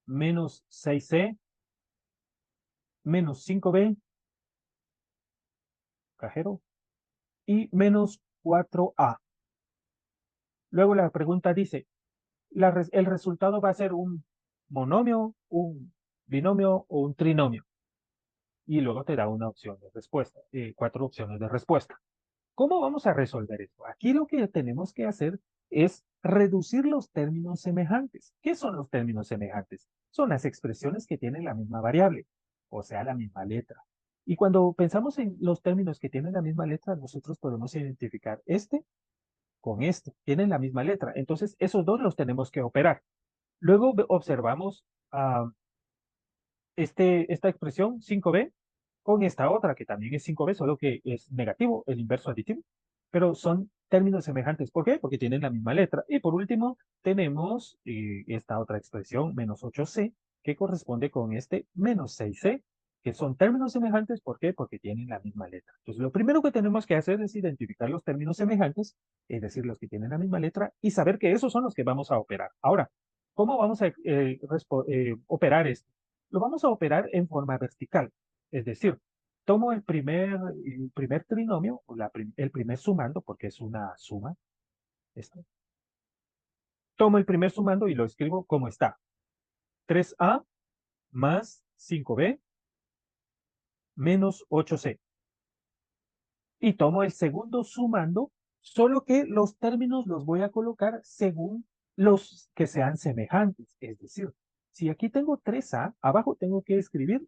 menos 6c, menos 5b, cajero, y menos 4a. Luego la pregunta dice, el resultado va a ser un monomio, un binomio o un trinomio. Y luego te da una opción de respuesta, 4 opciones de respuesta. ¿Cómo vamos a resolver esto? Aquí lo que tenemos que hacer es reducir los términos semejantes. ¿Qué son los términos semejantes? Son las expresiones que tienen la misma variable, o sea, la misma letra. Y cuando pensamos en los términos que tienen la misma letra, nosotros podemos identificar este con este. Tienen la misma letra. Entonces, esos dos los tenemos que operar. Luego observamos esta expresión 5b con esta otra que también es 5b, solo que es negativo, el inverso aditivo, pero son términos semejantes. ¿Por qué? Porque tienen la misma letra. Y por último, tenemos esta otra expresión, menos 8c, que corresponde con este menos 6c, que son términos semejantes. ¿Por qué? Porque tienen la misma letra. Entonces, lo primero que tenemos que hacer es identificar los términos semejantes, es decir, los que tienen la misma letra, y saber que esos son los que vamos a operar. Ahora, ¿cómo vamos a operar esto? Lo vamos a operar en forma vertical. Es decir, tomo el primer trinomio, o el primer sumando, porque es una suma. Esto. Tomo el primer sumando y lo escribo como está. 3a más 5b menos 8c. Y tomo el segundo sumando, solo que los términos los voy a colocar según los que sean semejantes. Es decir, si aquí tengo 3a, abajo tengo que escribir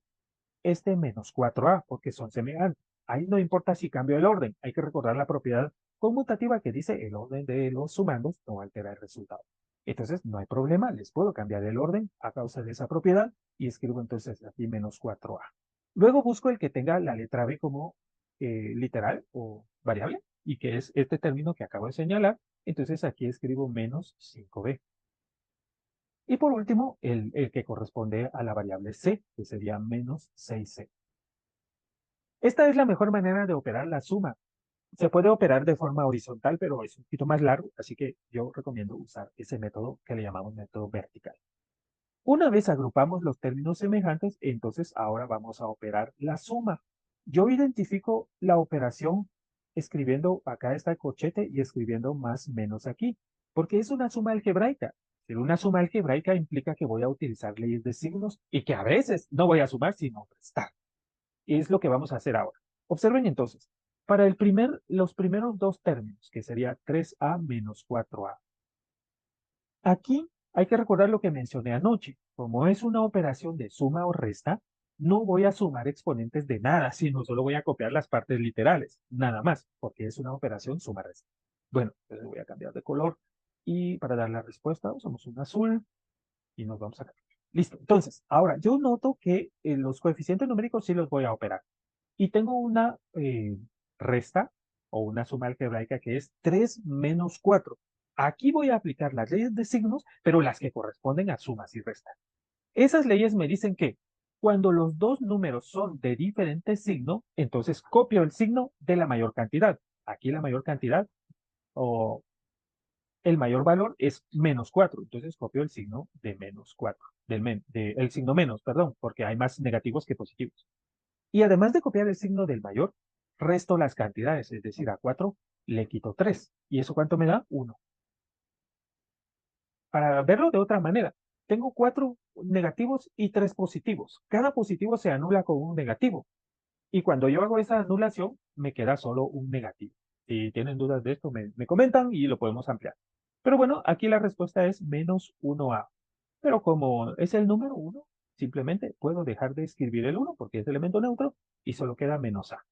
este menos 4a, porque son semejantes. Ahí no importa si cambio el orden, hay que recordar la propiedad conmutativa que dice el orden de los sumandos no altera el resultado. Entonces, no hay problema, les puedo cambiar el orden a causa de esa propiedad y escribo entonces aquí menos 4a. Luego busco el que tenga la letra b como literal o variable y que es este término que acabo de señalar. Entonces aquí escribo menos 5b. Y por último, el que corresponde a la variable c, que sería menos 6c. Esta es la mejor manera de operar la suma. Se puede operar de forma horizontal, pero es un poquito más largo, así que yo recomiendo usar ese método que le llamamos método vertical. Una vez agrupamos los términos semejantes, entonces ahora vamos a operar la suma. Yo identifico la operación escribiendo acá está el corchete y escribiendo más menos aquí, porque es una suma algebraica. Pero una suma algebraica implica que voy a utilizar leyes de signos y que a veces no voy a sumar, sino restar. Y es lo que vamos a hacer ahora. Observen entonces, para los primeros dos términos, que sería 3a menos 4a. Aquí hay que recordar lo que mencioné anoche. Como es una operación de suma o resta, no voy a sumar exponentes de nada, sino solo voy a copiar las partes literales, nada más, porque es una operación suma-resta. Bueno, entonces voy a cambiar de color y para dar la respuesta usamos un azul y nos vamos a cambiar. Listo. Entonces, ahora yo noto que los coeficientes numéricos sí los voy a operar. Y tengo una resta o una suma algebraica que es 3 menos 4. Aquí voy a aplicar las leyes de signos, pero las que corresponden a sumas y restas. Esas leyes me dicen que cuando los dos números son de diferente signo, entonces copio el signo de la mayor cantidad. Aquí la mayor cantidad o el mayor valor es menos 4. Entonces copio el signo de menos 4. El signo menos, perdón, porque hay más negativos que positivos. Y además de copiar el signo del mayor, resto las cantidades, es decir, a 4 le quito 3. ¿Y eso cuánto me da? 1. Para verlo de otra manera, tengo 4 negativos y 3 positivos. Cada positivo se anula con un negativo. Y cuando yo hago esa anulación, me queda solo un negativo. Si tienen dudas de esto, me comentan y lo podemos ampliar. Pero bueno, aquí la respuesta es menos 1a. Pero como es el número 1, simplemente puedo dejar de escribir el 1 porque es elemento neutro y solo queda menos a.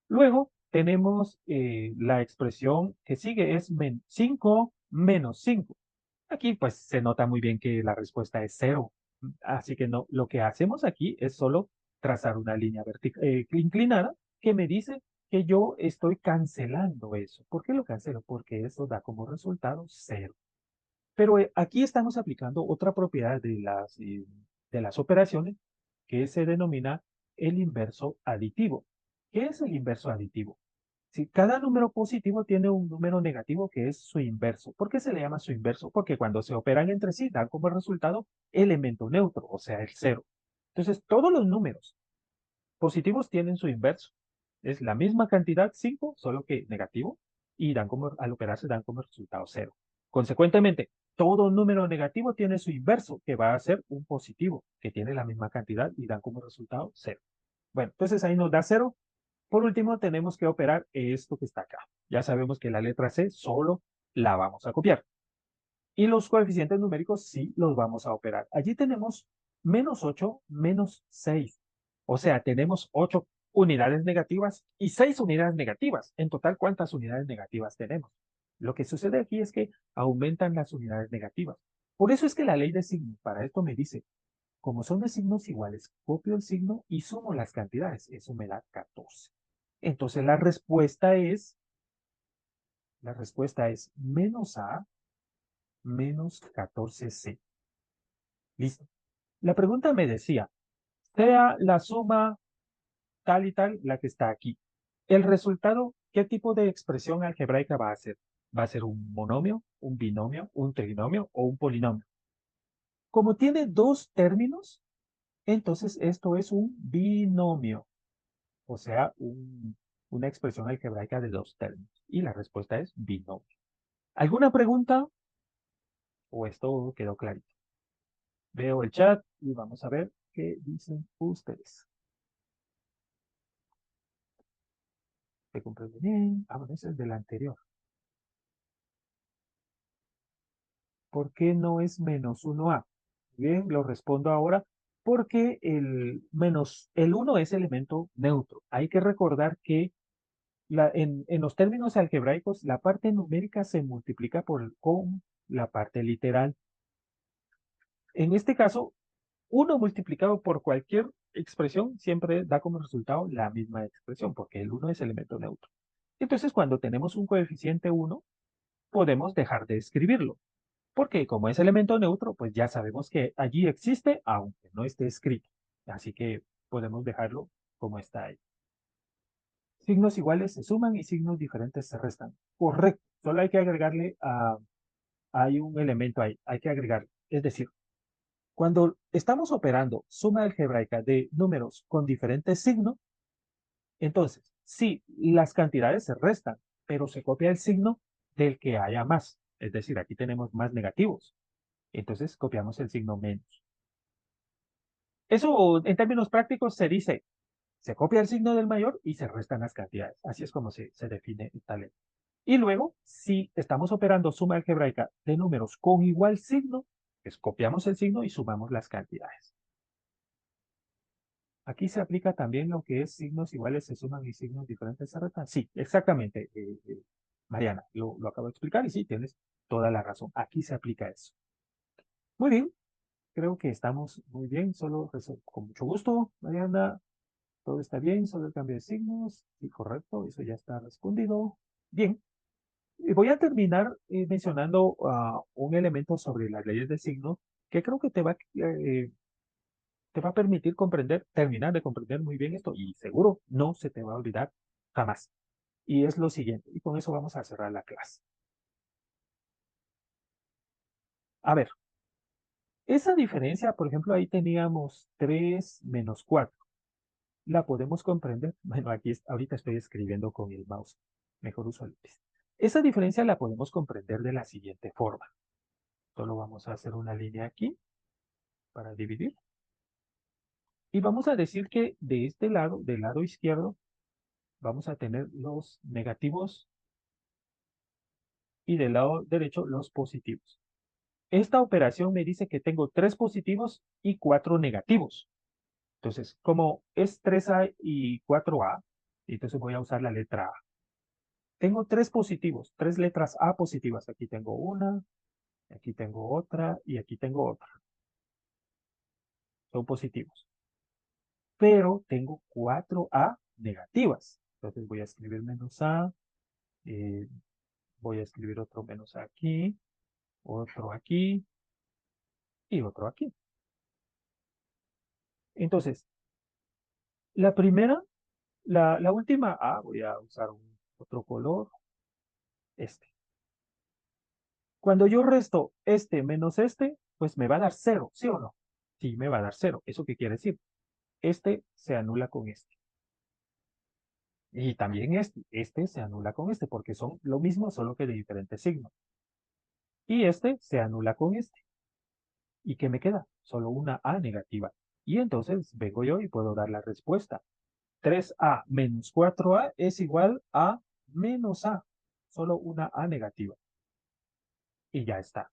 Luego tenemos la expresión que sigue, es 5 menos 5. Aquí pues se nota muy bien que la respuesta es 0. Así que no, lo que hacemos aquí es solo trazar una línea inclinada que me dice que yo estoy cancelando eso. ¿Por qué lo cancelo? Porque eso da como resultado 0. Pero aquí estamos aplicando otra propiedad de las operaciones que se denomina el inverso aditivo. ¿Qué es el inverso aditivo? Si cada número positivo tiene un número negativo que es su inverso. ¿Por qué se le llama su inverso? Porque cuando se operan entre sí dan como resultado elemento neutro, o sea, el cero. Entonces, todos los números positivos tienen su inverso. Es la misma cantidad, 5, solo que negativo, y dan como, al operarse dan como resultado cero. Consecuentemente, todo número negativo tiene su inverso, que va a ser un positivo, que tiene la misma cantidad y dan como resultado cero. Bueno, entonces ahí nos da cero. Por último, tenemos que operar esto que está acá. Ya sabemos que la letra C solo la vamos a copiar. Y los coeficientes numéricos sí los vamos a operar. Allí tenemos menos 8, menos 6. O sea, tenemos 8 unidades negativas y 6 unidades negativas. En total, ¿cuántas unidades negativas tenemos? Lo que sucede aquí es que aumentan las unidades negativas. Por eso es que la ley de signos para esto me dice, como son de signos iguales, copio el signo y sumo las cantidades. Eso me da 14. Entonces la respuesta es menos A menos 14C. Listo. La pregunta me decía, sea la suma tal y tal la que está aquí. El resultado, ¿qué tipo de expresión algebraica va a ser? ¿Va a ser un monomio, un binomio, un trinomio o un polinomio? Como tiene dos términos, entonces esto es un binomio, o sea, una expresión algebraica de dos términos. Y la respuesta es binomio. ¿Alguna pregunta? ¿O esto quedó clarito? Veo el chat y vamos a ver qué dicen ustedes. ¿Se comprende bien? Ah, bueno, ese es del anterior. ¿Por qué no es menos 1A? Bien, lo respondo ahora porque el 1 es elemento neutro. Hay que recordar que en los términos algebraicos la parte numérica se multiplica con la parte literal. En este caso, 1 multiplicado por cualquier expresión siempre da como resultado la misma expresión, porque el 1 es elemento neutro. Entonces, cuando tenemos un coeficiente 1, podemos dejar de escribirlo, porque como es elemento neutro, pues ya sabemos que allí existe, aunque no esté escrito. Así que podemos dejarlo como está ahí. Signos iguales se suman y signos diferentes se restan. Correcto. Solo hay que agregarle hay un elemento ahí, hay que agregarle. Es decir, cuando estamos operando suma algebraica de números con diferentes signos, entonces, sí, las cantidades se restan, pero se copia el signo del que haya más. Es decir, aquí tenemos más negativos. Entonces, copiamos el signo menos. Eso, en términos prácticos, se dice, se copia el signo del mayor y se restan las cantidades. Así es como se define esta ley. Y luego, si estamos operando suma algebraica de números con igual signo, pues copiamos el signo y sumamos las cantidades. Aquí se aplica también lo que es signos iguales se suman y signos diferentes se restan. Sí, exactamente, Mariana, lo acabo de explicar y sí, tienes toda la razón. Aquí se aplica eso. Muy bien, creo que estamos muy bien, solo con mucho gusto, Mariana, todo está bien, solo el cambio de signos. Sí, correcto, eso ya está respondido. Bien, y voy a terminar mencionando un elemento sobre las leyes de signos que creo que te va a permitir terminar de comprender muy bien esto y seguro no se te va a olvidar jamás. Y es lo siguiente, y con eso vamos a cerrar la clase. A ver, esa diferencia, por ejemplo, ahí teníamos 3 menos 4. ¿La podemos comprender? Bueno, ahorita estoy escribiendo con el mouse. Mejor uso el lápiz. Esa diferencia la podemos comprender de la siguiente forma. Solo vamos a hacer una línea aquí para dividir. Y vamos a decir que de este lado, del lado izquierdo, vamos a tener los negativos y del lado derecho los positivos. Esta operación me dice que tengo 3 positivos y 4 negativos. Entonces, como es 3A y 4A, Entonces voy a usar la letra A. Tengo tres positivos, tres letras A positivas. Aquí tengo una, aquí tengo otra y aquí tengo otra. Son positivos. Pero tengo cuatro A negativas. Entonces voy a escribir menos A, eh, voy a escribir otro menos A aquí, otro aquí y otro aquí. Entonces, la primera, la última A, voy a usar otro color, este. Cuando yo resto este menos este, pues me va a dar cero, ¿sí o no? Sí, me va a dar cero. ¿Eso qué quiere decir? Este se anula con este. Y también este se anula con este, porque son lo mismo, solo que de diferentes signos. Y este se anula con este. ¿Y qué me queda? Solo una A negativa. Y entonces vengo yo y puedo dar la respuesta. 3A menos 4A es igual a menos A. Solo una A negativa. Y ya está.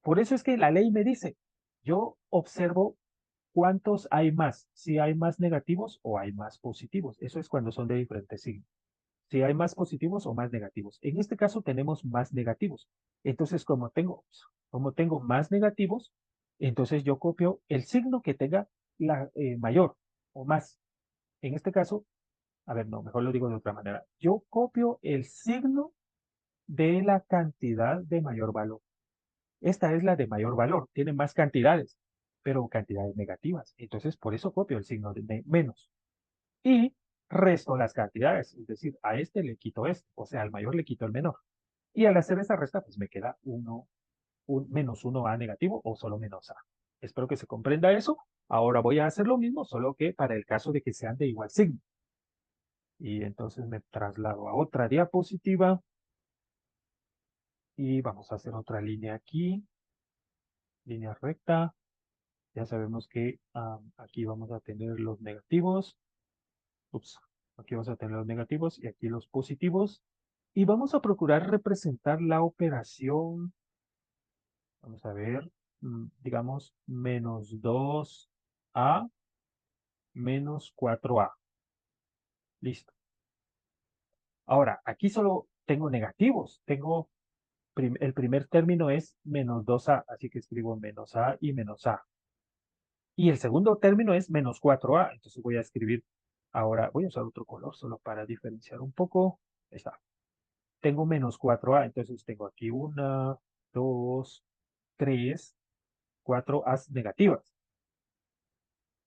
Por eso es que la ley me dice, yo observo cuántos hay más, si hay más negativos o hay más positivos. Eso es cuando son de diferentes signos. Si hay más positivos o más negativos. En este caso tenemos más negativos. Entonces, como tengo más negativos, entonces yo copio el signo que tenga la mayor o más. En este caso, a ver, no, mejor lo digo de otra manera. Yo copio el signo de la cantidad de mayor valor. Esta es la de mayor valor, tiene más cantidades, pero cantidades negativas. Entonces, por eso copio el signo de menos. Y resto las cantidades, es decir, a este le quito este, o sea, al mayor le quito el menor. Y al hacer esa resta, pues me queda un menos 1A negativo o solo menos A. Espero que se comprenda eso. Ahora voy a hacer lo mismo, solo que para el caso de que sean de igual signo. Y entonces me traslado a otra diapositiva y vamos a hacer otra línea aquí, línea recta. Ya sabemos que aquí vamos a tener los negativos. Ups, aquí vamos a tener los negativos y aquí los positivos. Y vamos a procurar representar la operación, vamos a ver, digamos, menos 2A menos 4A. Listo. Ahora, aquí solo tengo negativos. El primer término es menos 2A, así que escribo menos A y menos A. Y el segundo término es menos 4A, entonces voy a escribir, ahora voy a usar otro color solo para diferenciar un poco. Ahí está. Tengo menos 4A, entonces tengo aquí una, dos, tres, cuatro A's negativas.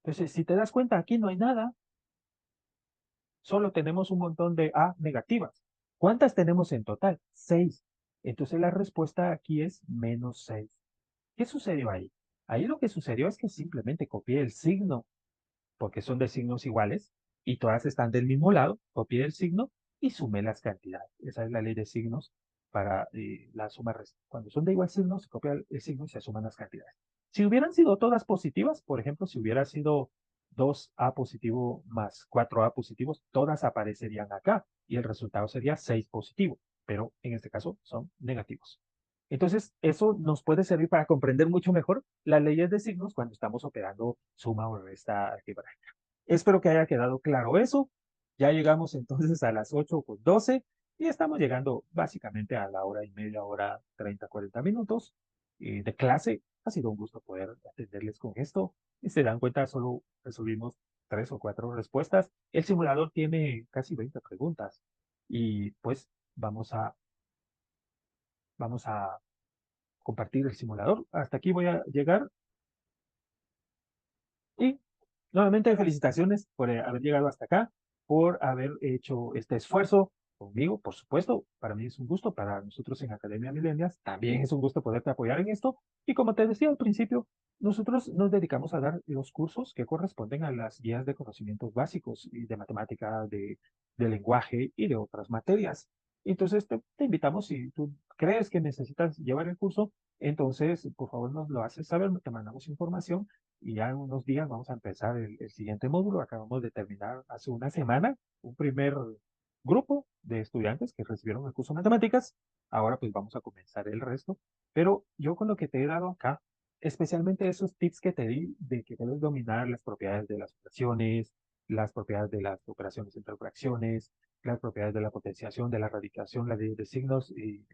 Entonces, si te das cuenta, aquí no hay nada, solo tenemos un montón de A negativas. ¿Cuántas tenemos en total? 6. Entonces la respuesta aquí es menos 6. ¿Qué sucedió ahí? Ahí lo que sucedió es que simplemente copié el signo porque son de signos iguales y todas están del mismo lado, copié el signo y sumé las cantidades. Esa es la ley de signos para la suma resta. Cuando son de igual signo, se copia el signo y se suman las cantidades. Si hubieran sido todas positivas, por ejemplo, si hubiera sido 2A positivo más 4A positivos, todas aparecerían acá y el resultado sería 6 positivo, pero en este caso son negativos. Entonces, eso nos puede servir para comprender mucho mejor las leyes de signos cuando estamos operando suma o resta algebraica. Espero que haya quedado claro eso. Ya llegamos entonces a las 8:12 y estamos llegando básicamente a la hora y media, hora 30, 40 minutos de clase. Ha sido un gusto poder atenderles con esto. Y se dan cuenta, solo resolvimos 3 o 4 respuestas. El simulador tiene casi 20 preguntas y pues vamos a compartir el simulador. Hasta aquí voy a llegar y nuevamente felicitaciones por haber llegado hasta acá, por haber hecho este esfuerzo conmigo, por supuesto. Para mí es un gusto, para nosotros en Academia Milenias también es un gusto poderte apoyar en esto. Y como te decía al principio, nosotros nos dedicamos a dar los cursos que corresponden a las guías de conocimientos básicos y de matemática, de lenguaje y de otras materias. Entonces te invitamos, si tú crees que necesitas llevar el curso, entonces por favor nos lo haces saber, te mandamos información y ya en unos días vamos a empezar el siguiente módulo. Acabamos de terminar hace una semana un primer grupo de estudiantes que recibieron el curso de matemáticas. Ahora pues vamos a comenzar el resto. Pero yo con lo que te he dado acá, especialmente esos tips que te di de que debes dominar las propiedades de las fracciones, las propiedades de las operaciones entre fracciones, las propiedades de la potenciación, de la radicación, la de signos y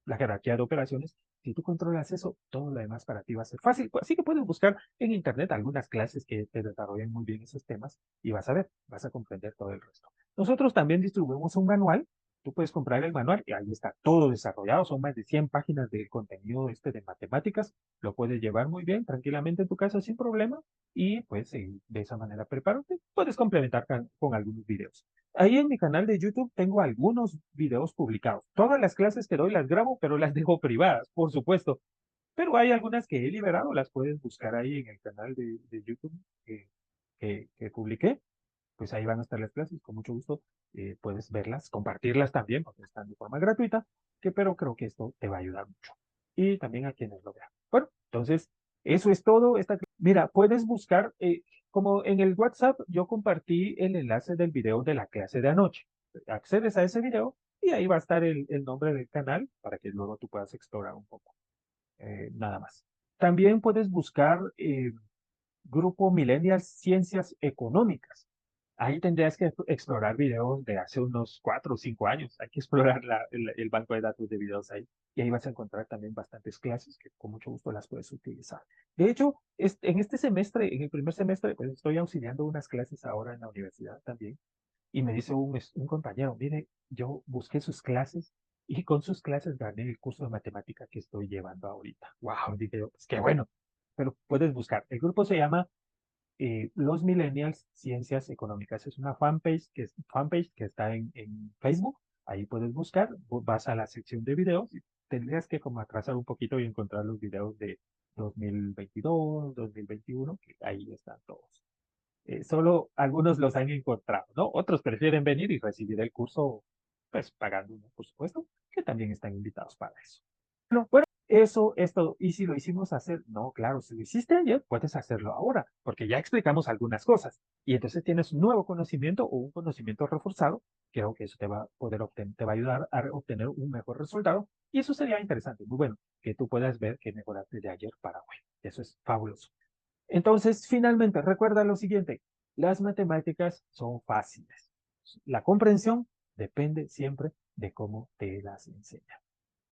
la jerarquía de operaciones. Si tú controlas eso, todo lo demás para ti va a ser fácil. Así que puedes buscar en internet algunas clases que te desarrollen muy bien esos temas y vas a ver, vas a comprender todo el resto. Nosotros también distribuimos un manual. Tú puedes comprar el manual y ahí está todo desarrollado. Son más de 100 páginas de contenido de matemáticas. Lo puedes llevar muy bien, tranquilamente en tu casa sin problema. Y pues de esa manera prepárate. Puedes complementar con algunos videos. Ahí en mi canal de YouTube tengo algunos videos publicados. Todas las clases que doy las grabo, pero las dejo privadas, por supuesto. Pero hay algunas que he liberado, las puedes buscar ahí en el canal de YouTube que publiqué. Pues ahí van a estar las clases, con mucho gusto puedes verlas, compartirlas también, porque están de forma gratuita, pero creo que esto te va a ayudar mucho. Y también a quienes lo vean. Bueno, entonces, eso es todo. Mira, puedes buscar, como en el WhatsApp, yo compartí el enlace del video de la clase de anoche. Accedes a ese video y ahí va a estar el nombre del canal para que luego tú puedas explorar un poco. Nada más. También puedes buscar Grupo Millennials Ciencias Económicas. Ahí tendrías que explorar videos de hace unos 4 o 5 años. Hay que explorar el banco de datos de videos ahí. Y ahí vas a encontrar también bastantes clases que con mucho gusto las puedes utilizar. De hecho, en este semestre, en el primer semestre, pues estoy auxiliando unas clases ahora en la universidad también. Y me dice un compañero, mire, yo busqué sus clases y con sus clases gané el curso de matemática que estoy llevando ahorita. Wow, dije yo, pues qué bueno. Pero puedes buscar. El grupo se llama Los Millennials Ciencias Económicas. Es una fanpage que está en Facebook. Ahí puedes buscar, vas a la sección de videos y tendrías que como atrasar un poquito y encontrar los videos de 2022, 2021, que ahí están todos. Solo algunos los han encontrado, ¿no? Otros prefieren venir y recibir el curso, pues pagando uno, por supuesto, que también están invitados para eso. Bueno, eso es todo. ¿Y si lo hicimos hacer? No, claro, si lo hiciste ayer, puedes hacerlo ahora, porque ya explicamos algunas cosas. Y entonces tienes un nuevo conocimiento o un conocimiento reforzado. Creo que eso te va a poder te va a ayudar a obtener un mejor resultado. Y eso sería interesante, muy bueno, que tú puedas ver que mejoraste de ayer para hoy. Eso es fabuloso. Entonces, finalmente, recuerda lo siguiente, las matemáticas son fáciles. La comprensión depende siempre de cómo te las enseñan.